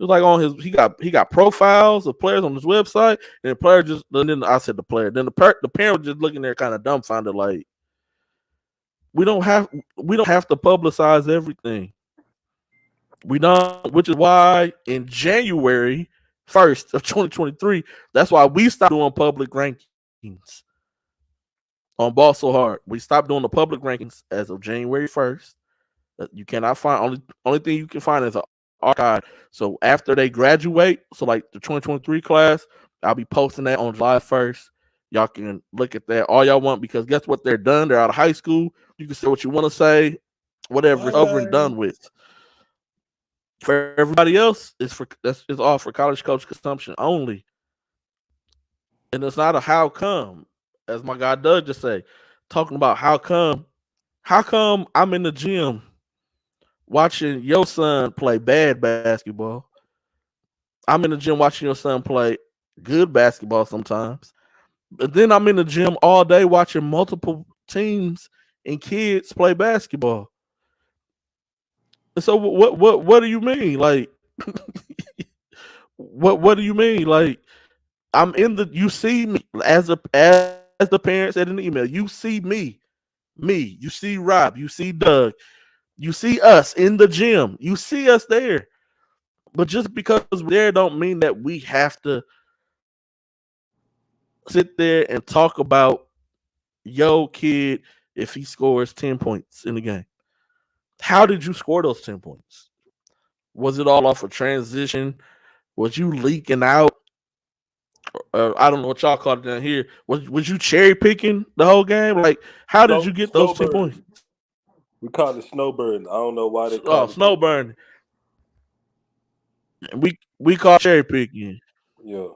was like on his. He got profiles of players on his website, and the player just. Then I said the player. Then the parent was just looking there, kind of dumbfounded, like we don't have to publicize everything. We don't, which is why in January 1st of 2023, that's why we stopped doing public rankings on Ball So Hard. We stopped doing the public rankings as of January 1st. You cannot find only thing you can find is an archive. So after they graduate, so like the 2023 class, I'll be posting that on July 1st. Y'all can look at that all y'all want because guess what? They're done. They're out of high school. You can say what you want to say, whatever. It's over and done with. For everybody else, it's all for college coach consumption only. And it's not a how come, as my guy Doug just say, talking about how come I'm in the gym watching your son play bad basketball. I'm in the gym watching your son play good basketball sometimes. But then I'm in the gym all day watching multiple teams and kids play basketball. And so what do you mean? Like what do you mean? Like you see me as the parent said in the email, you see me, you see Rob, you see Doug, you see us in the gym, you see us there. But just because we're there don't mean that we have to sit there and talk about yo kid if he scores 10 points in the game. How did you score those 10 points? Was it all off a transition? Was you leaking out? I don't know what y'all call it down here. Was you cherry picking the whole game? Like, how did you get those 10 points? We call it snowbird. I don't know why they call it snowbird. We call cherry picking. Yeah.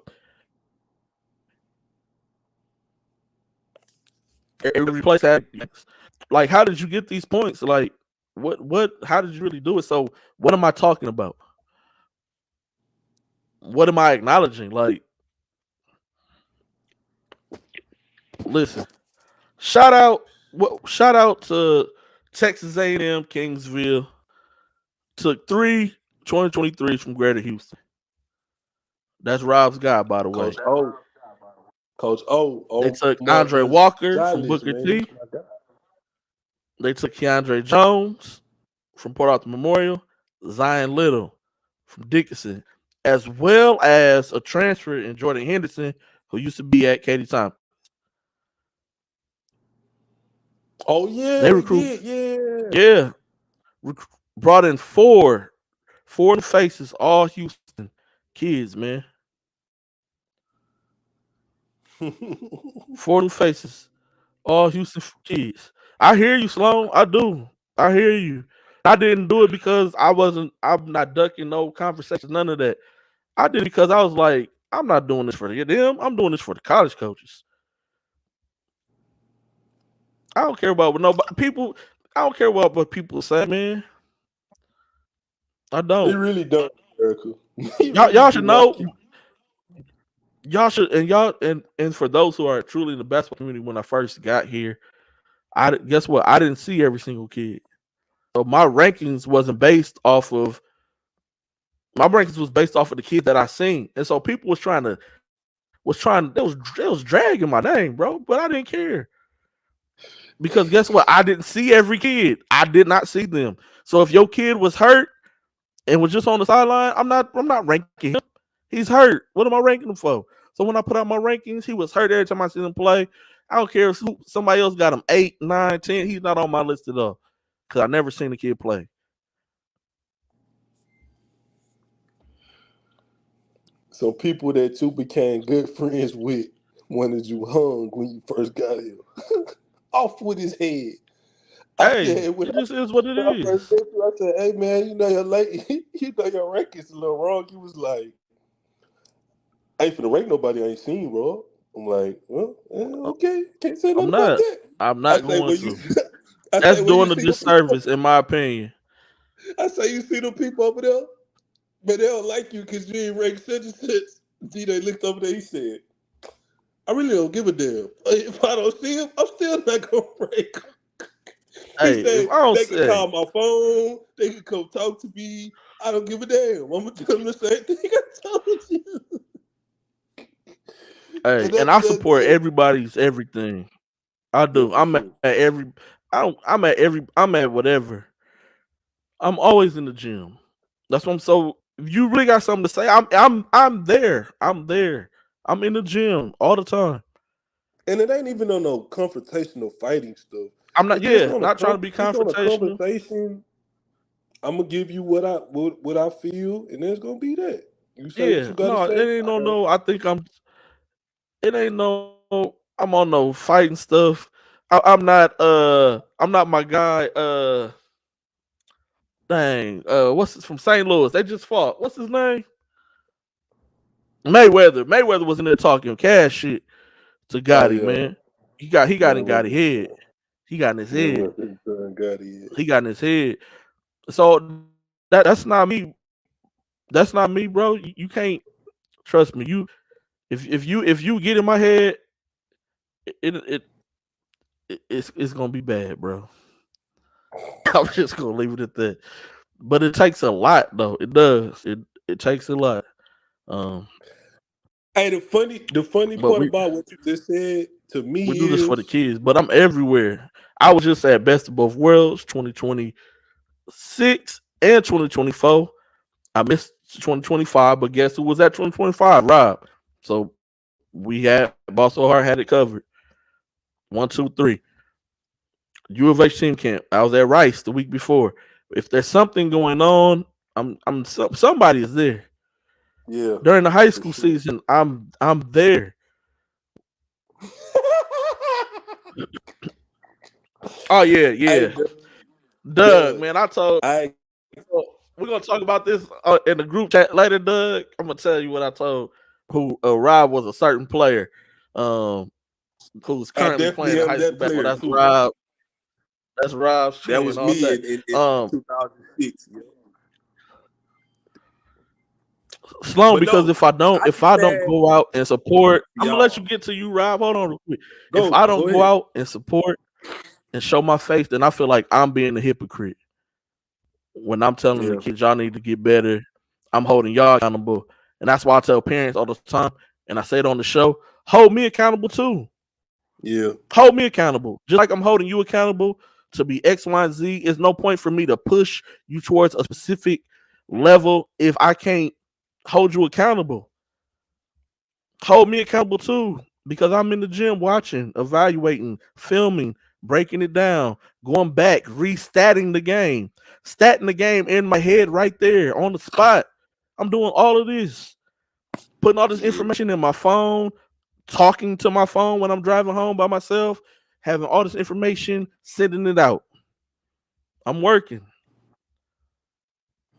Every place had, like, how did you get these points? Like, what? How did you really do it? So, what am I talking about? What am I acknowledging? Like, listen, shout out to Texas A&M Kingsville. Took 2023 from Greater Houston. That's Rob's guy, by the way. Coach O. They took Andre Walker from Booker T. They took Keandre Jones from Port Arthur Memorial, Zion Little from Dickinson, as well as a transfer in Jordan Henderson, who used to be at Katy Tompkins. Oh yeah, they recruit. Brought in four faces, all Houston kids, man. 4 new faces, all Houston kids. I hear you, Sloan. I do. I hear you. I didn't do it because I'm not ducking no conversation, none of that. I did it because I was like, I'm not doing this for them. I'm doing this for the college coaches. I don't care about what nobody people. I don't care about what people say, man. I don't. He really don't, Erica. Y'all should know. Y'all should, and for those who are truly in the basketball community, when I first got here, guess what? I didn't see every single kid. So my rankings wasn't based off of my rankings was based off of the kids that I seen. And so people was dragging my name, bro, but I didn't care. Because guess what? I didn't see every kid. I did not see them. So if your kid was hurt and was just on the sideline, I'm not ranking him. He's hurt. What am I ranking him for? So when I put out my rankings, he was hurt every time I see him play. I don't care if somebody else got him 8, 9, 10. He's not on my list at all because I never seen the kid play. So people that you became good friends with wanted you hung when you first got here. Off with his head. Hey, it just is what it is. I said, hey man, you know your rankings a little wrong. He was like, I ain't finna rank nobody I ain't seen, bro. I'm like, well, okay, can't say nothing about that. I'm not going to. That's doing a disservice, in my opinion. I say you see them people over there, but they don't like you because you ain't ranked such and such. They looked over there, he said, I really don't give a damn. If I don't see him, I'm still not gonna rank him. He Hey, if said I don't they can say, call my phone, they can come talk to me. I don't give a damn. I'm gonna tell them the same thing I told you. hey, And and I that support everybody's everything. I yeah, do. for sure. I'm at whatever. I'm always in the gym. That's what I'm so. If you really got something to say, I'm there. I'm there. I'm in the gym all the time. And it ain't even on no confrontational fighting stuff. I'm not. It's just Yeah, on a not trying to be it's on a confrontational. conversation. I'm gonna give you what I feel, and there's gonna be that. You say what Yeah, you gotta no, it say. ain't I no gotta no. I think I'm. It ain't no. I'm on no fighting stuff. I'm not my guy. Dang. What's this from St. Louis? They just fought. What's his name? Mayweather. Mayweather was in there talking cash shit to Oh Gotti, yeah, man. He got in Gotti Mayweather. head. He got in his head. Mayweather done got it. He got in his head. So that's not me. That's not me, bro. You can't trust me. If you get in my head, it, it it's gonna be bad, bro. I'm just gonna leave it at that. But it takes a lot, though. It does. It takes a lot. Um, Hey, the funny but part we about what you just said to we me do this for the is, kids. But I'm everywhere. I was just at Best of Both Worlds 2026 and 2024. I missed 2025, but guess who was at 2025? Rob. So we had Boss Hard had it covered. 1, 2, 3. U of H team camp. I was at Rice the week before. If there's something going on, somebody is there. yeah, During the high for school sure. season, I'm there. Oh yeah, Hey, yeah. Doug, Doug, man, I told I we're gonna talk about this in the group chat later, Doug. I'm gonna tell you what I told who Rob was a certain player, who's I currently definitely playing in am high school that basketball. player That's too. Rob. That's Rob's That twin was all me day. in Um, 2006. Yeah. Sloan, But because no, I if get I don't mad, go out and support, I'm gonna let you y'all. get to you, Rob. Hold on real quick. If I Go don't go ahead. out and support and show my face, then I feel like I'm being a hypocrite. When I'm telling the Yeah, kids y'all need to get better, I'm holding y'all accountable. And that's why I tell parents all the time, and I say it on the show, hold me accountable too. yeah, Hold me accountable. Just like I'm holding you accountable to be X, Y, and Z. It's no point for me to push you towards a specific level if I can't hold you accountable. Hold me accountable too. Because I'm in the gym watching, evaluating, filming, breaking it down, going back, restatting the game, statting the game in my head right there on the spot. I'm doing all of this, putting all this yeah, information in my phone, talking to my phone when I'm driving home by myself, having all this information, sending it out. I'm working.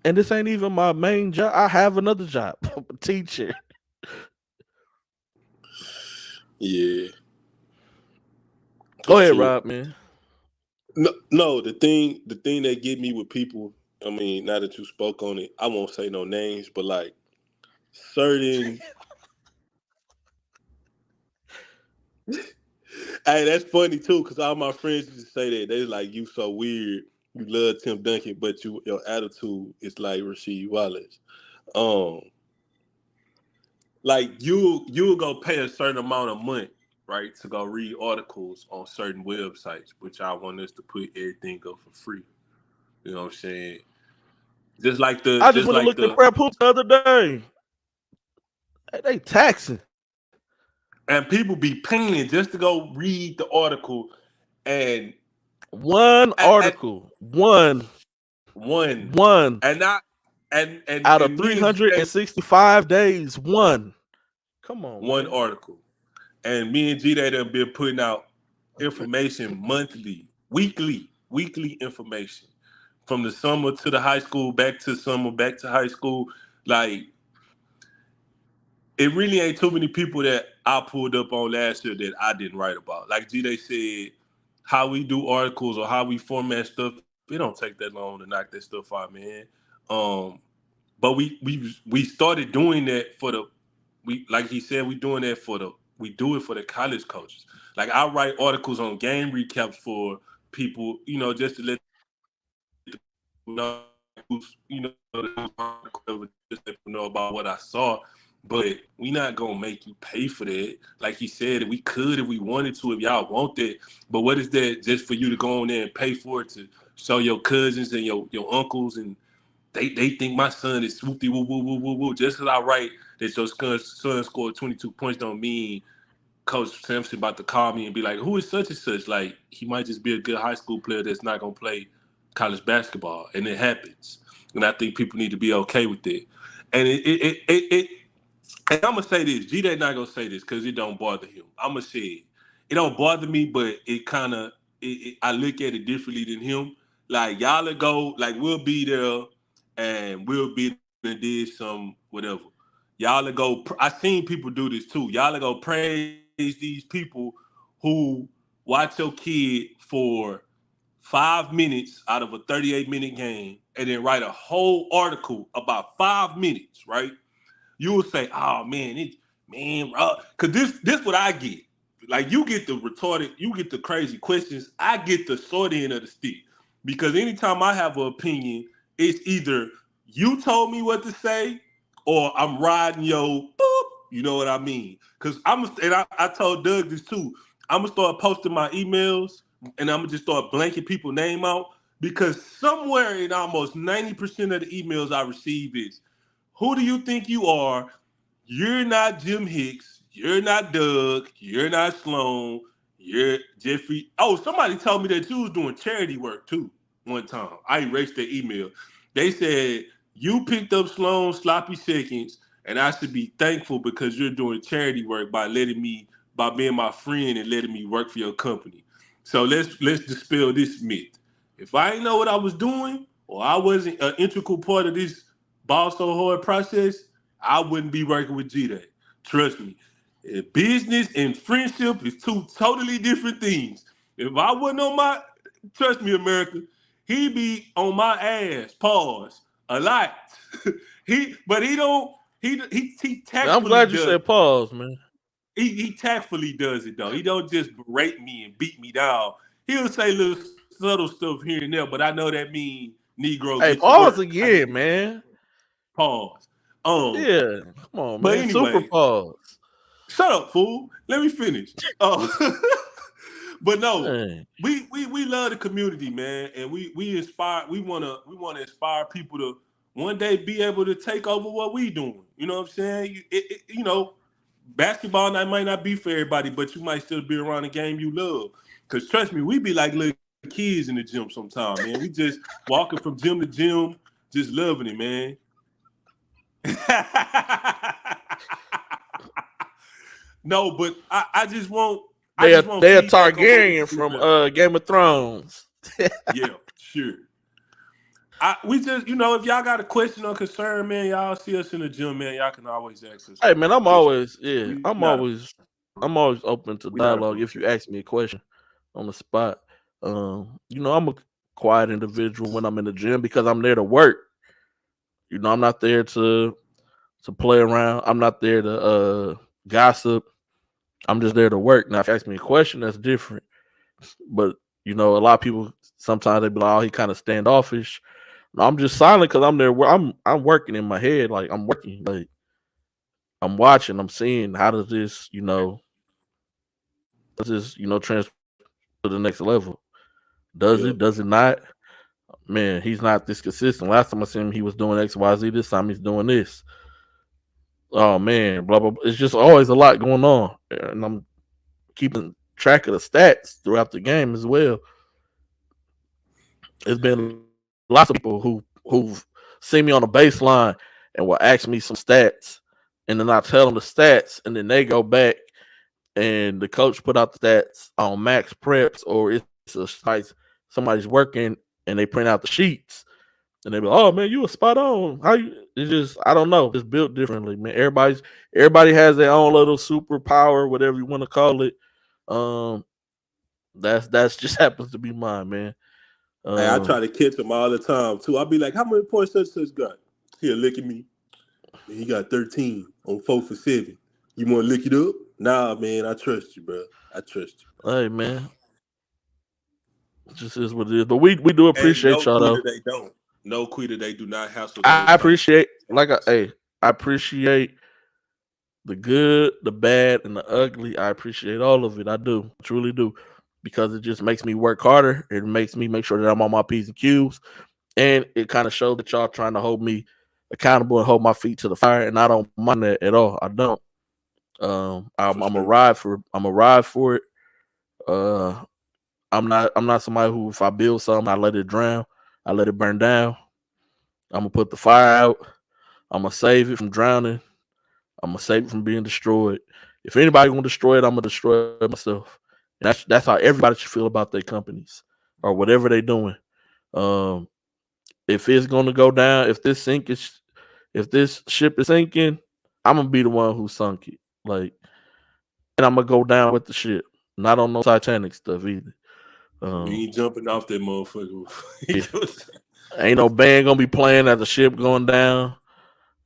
And this ain't even my main job. I have another job. I'm a teacher. yeah, for Go ahead, sure. Rob, man. No, no, the thing that get me with people, I mean, now that you spoke on it, I won't say no names, but like certain hey, that's funny too, because all my friends used to say that. They like, you so weird. You love Tim Duncan, but your attitude is like Rasheed Wallace. Um, like you'll go pay a certain amount of money, right, to go read articles on certain websites, but y'all want us to put everything up for free. You know what I'm saying? Just like the I just just went and like looked at the prep hoops the other day. They taxing. and people be paying just to go read the article and One and article, one one and not and out of and me and GA 365 days. One. Come on, one man. article. And me and G Day done been putting out information monthly, weekly information. From the summer to the high school, back to summer, back to high school. Like it really ain't too many people that I pulled up on last year that I didn't write about. Like G Day said, how we do articles or how we format stuff, it don't take that long to knock that stuff out, man. Um, but we started doing that for the we like he said, we doing that for the we do it for the college coaches. Like I write articles on game recaps for people, just to let know, just let people know about what I saw. But we not gonna make you pay for that. Like you said, we could if we wanted to, if y'all want that. But what is that just for you to go on there and pay for it to show your cousins and your uncles, and they think my son is swoopty woo woo woo woo woo. Just because I write that your son scored 22 points don't mean Coach Sampson about to call me and be like, who is such and such? Like, he might just be a good high school player that's not going to play college basketball. And it happens. And I think people need to be okay with it. And and I'm going to say this. G-Day not going to say this because it don't bother him. I'm going to say it. It don't bother me, but it kind of, I look at it differently than him. Like, y'all will go, like, we'll be there and we'll be and did some whatever. Y'all will go, I seen people do this too. Y'all will go praise these people who watch your kid for 5 minutes out of a 38-minute game and then write a whole article about 5 minutes, right? You will say, "Oh man, because this what I get. Like you get the retarded, you get the crazy questions. I get the short end of the stick because anytime I have an opinion, it's either you told me what to say or I'm riding your boop. You know what I mean? Because I told Doug this too. I'm gonna start posting my emails and I'm gonna just start blanking people's name out because somewhere in almost 90% of the emails I receive is, who do you think you are? You're not Jim Hicks. You're not Doug. You're not Sloan. You're Jeffrey. Oh, somebody told me that you was doing charity work too one time. I erased their email. They said, you picked up Sloan's sloppy seconds, and I should be thankful because you're doing charity work by being my friend and letting me work for your company. So let's dispel this myth. If I didn't know what I was doing or I wasn't an integral part of this ball so hard process, I wouldn't be working with G-Day. Trust me. Business and friendship is two totally different things. If I wasn't trust me, America, he be on my ass, pause, a lot. But he don't, he tactfully I'm glad you does. said pause, man. He tactfully does it though. He don't just berate me and beat me down. He'll say little subtle stuff here and there, but I know that means Negro Hey, get to pause work. again, man. Pause. Yeah, come on, But man. Super anyway, pause. shut up, fool. Let me finish. Oh, but no, Dang. we love the community, man, and we inspire. We wanna inspire people to one day be able to take over what we doing. You know what I'm saying? Basketball night might not be for everybody, but you might still be around the game you love. Cause trust me, we be like little kids in the gym sometimes, man. We just walking from gym to gym, just loving it, man. No, but I just want They are feedback on what we Targaryen can do from better. Game of Thrones. Yeah, sure. We just, if y'all got a question or concern, man, y'all see us in the gym, man. Y'all can always ask us, Hey, man. man, I'm Listen, always we not I'm always open to we not dialogue. If opposed to you it. ask me a question on the spot, I'm a quiet individual when I'm in the gym because I'm there to work. I'm not there to play around. I'm not there to gossip. I'm just there to work. Now, if you ask me a question, that's different. But a lot of people sometimes they be like, "Oh, he kind of standoffish." No, I'm just silent because I'm there. I'm working in my head, like I'm working, like I'm watching, I'm seeing how transfer to the next level. Does Yep. it? Does it not? Man, he's not this consistent. Last time I seen him, he was doing X, Y, Z. This time he's doing this. Oh man, blah blah. Blah. It's just always a lot going on, and I'm keeping track of the stats throughout the game as well. It's been lots of people who've seen me on the baseline and will ask me some stats, and then I tell them the stats, and then they go back and the coach put out the stats on max preps, or it's somebody's working and they print out the sheets, and they be like, "Oh man, you were spot on." How you? It's just I don't know. It's built differently, man. Everybody has their own little superpower, whatever you want to call it. Um, that's just happens to be mine, man. Hey, I try to catch him all the time too. I'll be like, how many points such got? He'll lick at me. Man, he got 13 on 4 for 7. You want to lick it up? Nah, man, I trust you, bro. I trust you. Hey man, Just is what it is. But we do And appreciate no, y'all Quita, though. they don't. No, Quita, they do not hassle I those type of appreciate topics. I appreciate the good, the bad, and the ugly. I appreciate all of it. I do, truly do, because it just makes me work harder. It makes me make sure that I'm on my P's and Q's, and it kind of shows that y'all trying to hold me accountable and hold my feet to the fire. And I don't mind that at all. I don't. For I'm a sure. ride for. I'm a ride for it. Uh, I'm not somebody who, if I build something, I let it drown. I let it burn down. I'm gonna put the fire out. I'm gonna save it from drowning. I'm gonna save it from being destroyed. If anybody gonna destroy it, I'm gonna destroy it myself. And that's how everybody should feel about their companies or whatever they're doing. Um, if it's gonna go down, if this ship is sinking, I'm gonna be the one who sunk it. Like, and I'm gonna go down with the ship. Not on no Titanic stuff either. We Um, ain't jumping off that motherfucker. yeah, ain't no band gonna be playing as the ship going down.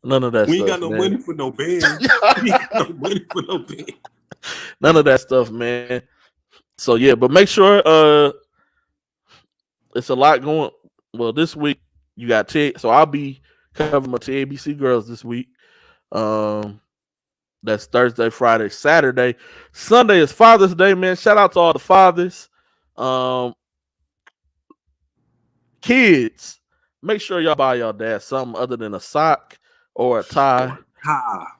None of that We ain't got stuff, no man. money for no band. We ain't got no money for no band. None of that stuff, man. So yeah, but make sure it's a lot going. Well, this week you got Ted, so I'll be covering my TABC girls this week. Um, that's Thursday, Friday, Saturday. Sunday is Father's Day, man. Shout out to all the fathers. Um, kids, make sure y'all buy y'all dad something other than a sock or a tie Ha.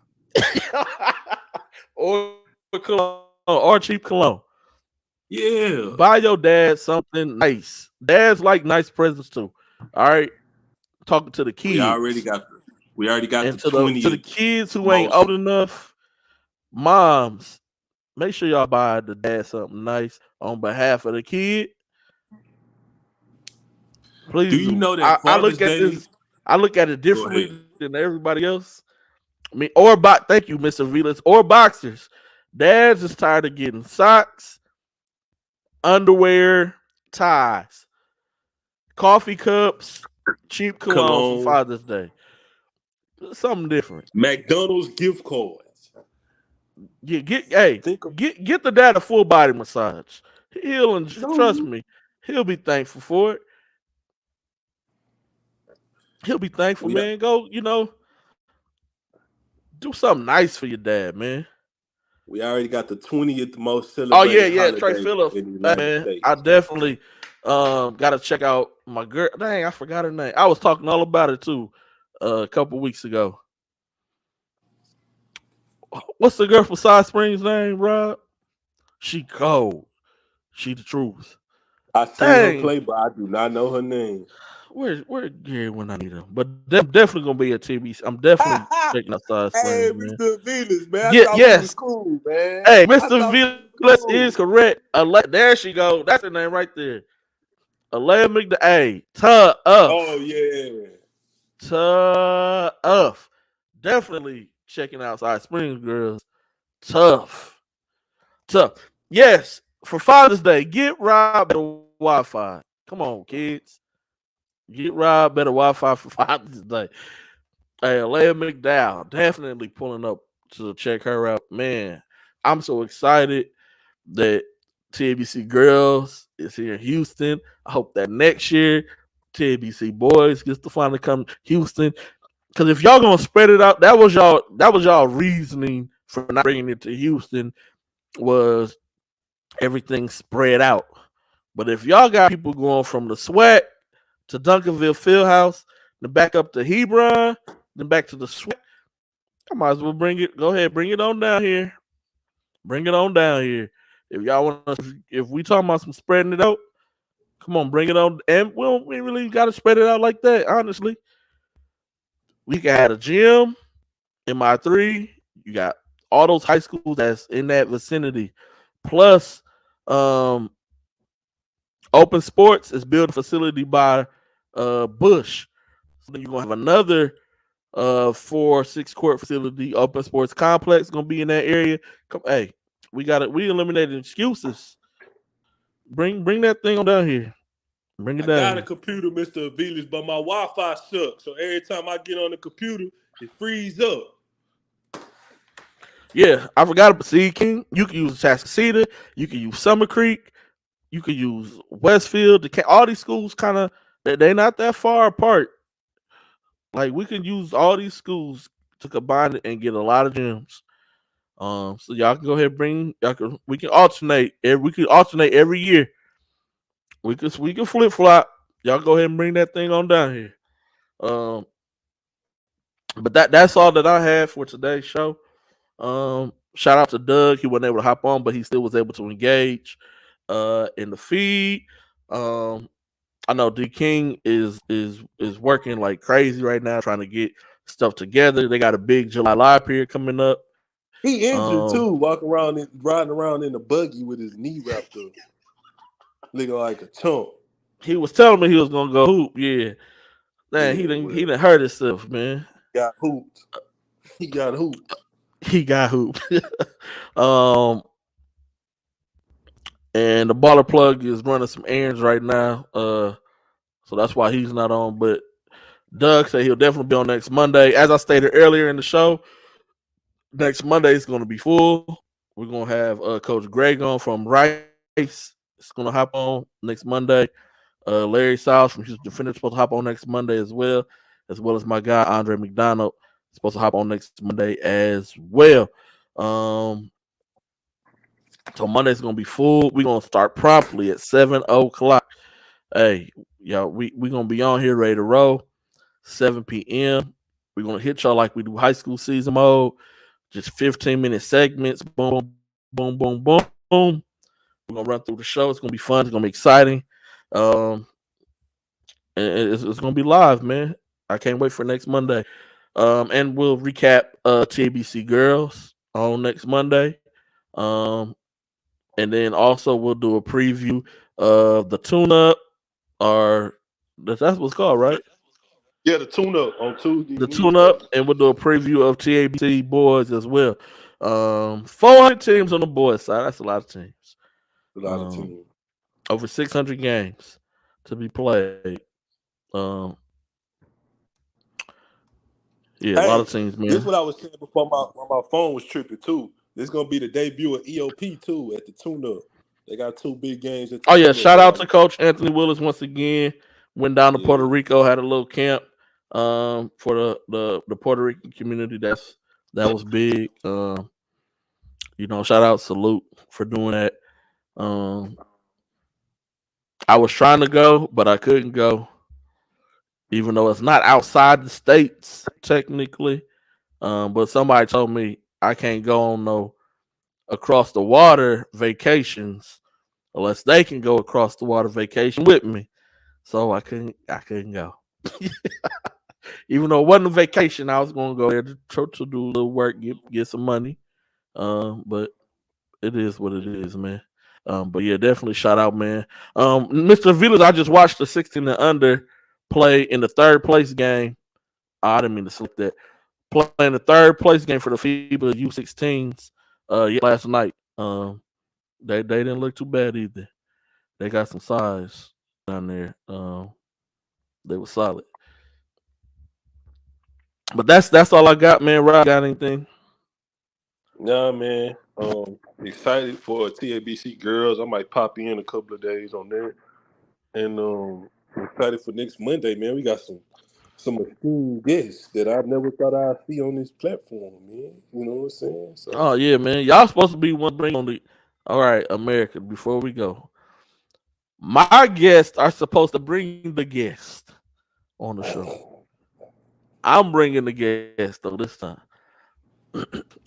or cologne or cheap cologne. Yeah. Buy your dad something nice. Dads like nice presents too. All right. Talking to the We already kids got the we already got and the to the 20th kids who ain't old promotion. enough, moms, make sure y'all buy the dad something nice on behalf of the kid. Do Please you do. know that I Father's look at Day? this. I look at it Go ahead. differently than everybody else. I mean, thank you, Mr. Velas, or boxers. Dads is tired of getting socks, underwear, ties, coffee cups, cheap cologne for Cologne, Father's Day. Something different. McDonald's gift cards. Hey, Think of get the dad a full body massage. Trust no. me, he'll be thankful for it. He'll be thankful, We man. Go, do something nice for your dad, man. we already got the 20th most Oh yeah, celebrated yeah, Trey holiday Phillips. in the Hey, United man, I States. definitely gotta check out my girl. Dang, I forgot her name. I was talking all about it too a couple weeks ago. What's the girl from Side Springs name, Rob? She cold. She the truth. I seen her Dang, play, but I do not know her name. where Gary when I need him? But definitely gonna be a TBC. I'm definitely checking out Side Hey, Springs, man. Mr. Venus, man. I Yeah, thought we was yes. cool, man. Hey, I Mr. thought we was Villas is cool. correct. There she go. That's her name right there. Alea McDowell. Hey, tough. Oh yeah. Tough. Definitely checking out Side Springs girls. Tough. Tough. Yes, for Father's Day, get Rob better Wi-Fi. Come on, kids. Get Rob better Wi-Fi for Father's Day. Hey, Alea McDowell, definitely pulling up to check her out. Man, I'm so excited that TBC Girls is here in Houston. I hope that next year TBC Boys gets to finally come to Houston. Because if y'all gonna spread it out, that was y'all reasoning for not bringing it to Houston was everything spread out. But if y'all got people going from the Sweat to Duncanville Fieldhouse, then back up to Hebron, then back to the Sweat, I might as well go ahead, bring it on down here. Bring it on down here. If y'all want to, if we talking about some spreading it out, come on, bring it on. And we really got to spread it out like that, honestly. We can have a gym in my 3. You got all those high schools that's in that vicinity. Plus, Open Sports is building a facility by Bush. So then you're gonna have another 4-6 court facility, Open Sports Complex gonna be in that area. Come, hey, we got it. We eliminated excuses. Bring that thing on down here. Bring it I down got a here. computer, Mr. Aviles, but my Wi-Fi sucks. So every time I get on the computer, it frees up. Yeah, I forgot about Seed King. You can use Tascasita. You can use Summer Creek. You could use Westfield. All these schools kind of they're not that far apart. Like we can use all these schools to combine it and get a lot of gyms. So y'all can go ahead and bring. We can alternate. We can alternate every year. We can flip flop. Y'all go ahead and bring that thing on down here. Um, but that's all that I had for today's show. Shout out to Doug. He wasn't able to hop on, but he still was able to engage in the feed. I know D King is working like crazy right now, trying to get stuff together. They got a big July live period coming up. He injured too, riding around in the buggy with his knee wrapped up, looking like a chump. He was telling me he was gonna go hoop. Yeah, man, Yeah, he didn't hurt himself, man. Got hooped. He got hooped. He got hooped. And the baller plug is running some errands right now. So that's why he's not on. But Doug said he'll definitely be on next Monday. As I stated earlier in the show, next Monday is going to be full. We're going to have Coach Greg on from Rice. It's going to hop on next Monday. Larry South from Houston Defenders supposed to hop on next Monday as well as my guy Andre McDonald supposed to hop on next Monday as well. So Monday's gonna be full. We're gonna start promptly at 7:00. Hey, y'all, we gonna be on here ready to roll. 7 p.m. We're gonna hit y'all like we do high school season mode. Just 15-minute segments. Boom, boom, boom, boom, boom. We're gonna run through the show. It's gonna be fun. It's gonna be exciting. And it's gonna be live, man. I can't wait for next Monday. And we'll recap TABC Girls on next Monday. And then also we'll do a preview of the tune-up, or that's what it's called, right? Yeah, the tune-up on Tuesday. The tune-up, and we'll do a preview of TABC boys as well. 400 teams on the boys side. That's a lot of teams. A lot of teams. Over 600 games to be played. Yeah, a lot of teams, man. This is what I was saying before my phone was tripping too. This is gonna be the debut of EOP too at the tune-up. They got 2 big games. Oh yeah, shout out to Coach Anthony Willis once again. Went down to Puerto Rico, had a little camp for the Puerto Rican community. That was big. Shout out, salute for doing that. I was trying to go, but I couldn't go, even though it's not outside the states technically. But somebody told me I can't go on no across the water vacations unless they can go across the water vacation with me. So I couldn't go. Even though it wasn't a vacation, I was going to go there to do a little work, get some money. But it is what it is, man. But yeah, definitely shout out, man. Mr. Villas, I just watched the 16 and under play in the third place game. I didn't mean to slip that. Playing the third place game for the FIBA U16s last night. They didn't look too bad either. They got some size down there. They were solid. But that's all I got, man. Rob, got anything? Nah, man. Excited for TABC Girls. I might pop in a couple of days on there. And excited for next Monday, man. We got some esteemed guests that I never thought I'd see on this platform, man. You know what I'm saying? So, oh yeah, man. Y'all supposed to be one bring on the. All right, America. Before we go, my guests are supposed to bring the guest on the show. I'm bringing the guest though this time.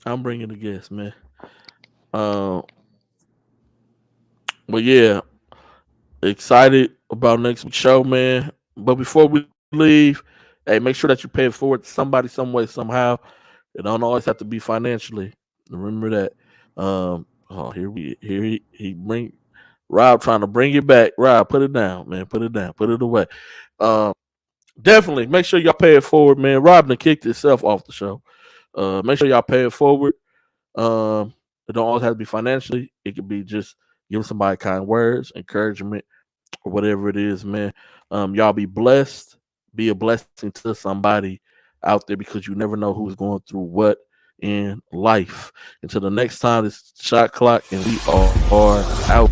I'm bringing the guest, man. But yeah, excited about next week's show, man. But before we leave, hey, make sure that you pay it forward to somebody, some way, somehow. It don't always have to be financially. Remember that. Here he bring Rob trying to bring it back. Rob, put it down, man. Put it down. Put it away. Definitely make sure y'all pay it forward, man. Rob done kicked himself off the show. Make sure y'all pay it forward. It don't always have to be financially. It could be just giving somebody kind words, encouragement, or whatever it is, man. Y'all be blessed. Be a blessing to somebody out there, because you never know who's going through what in life. Until the next time, it's Shot Clock, and we are out.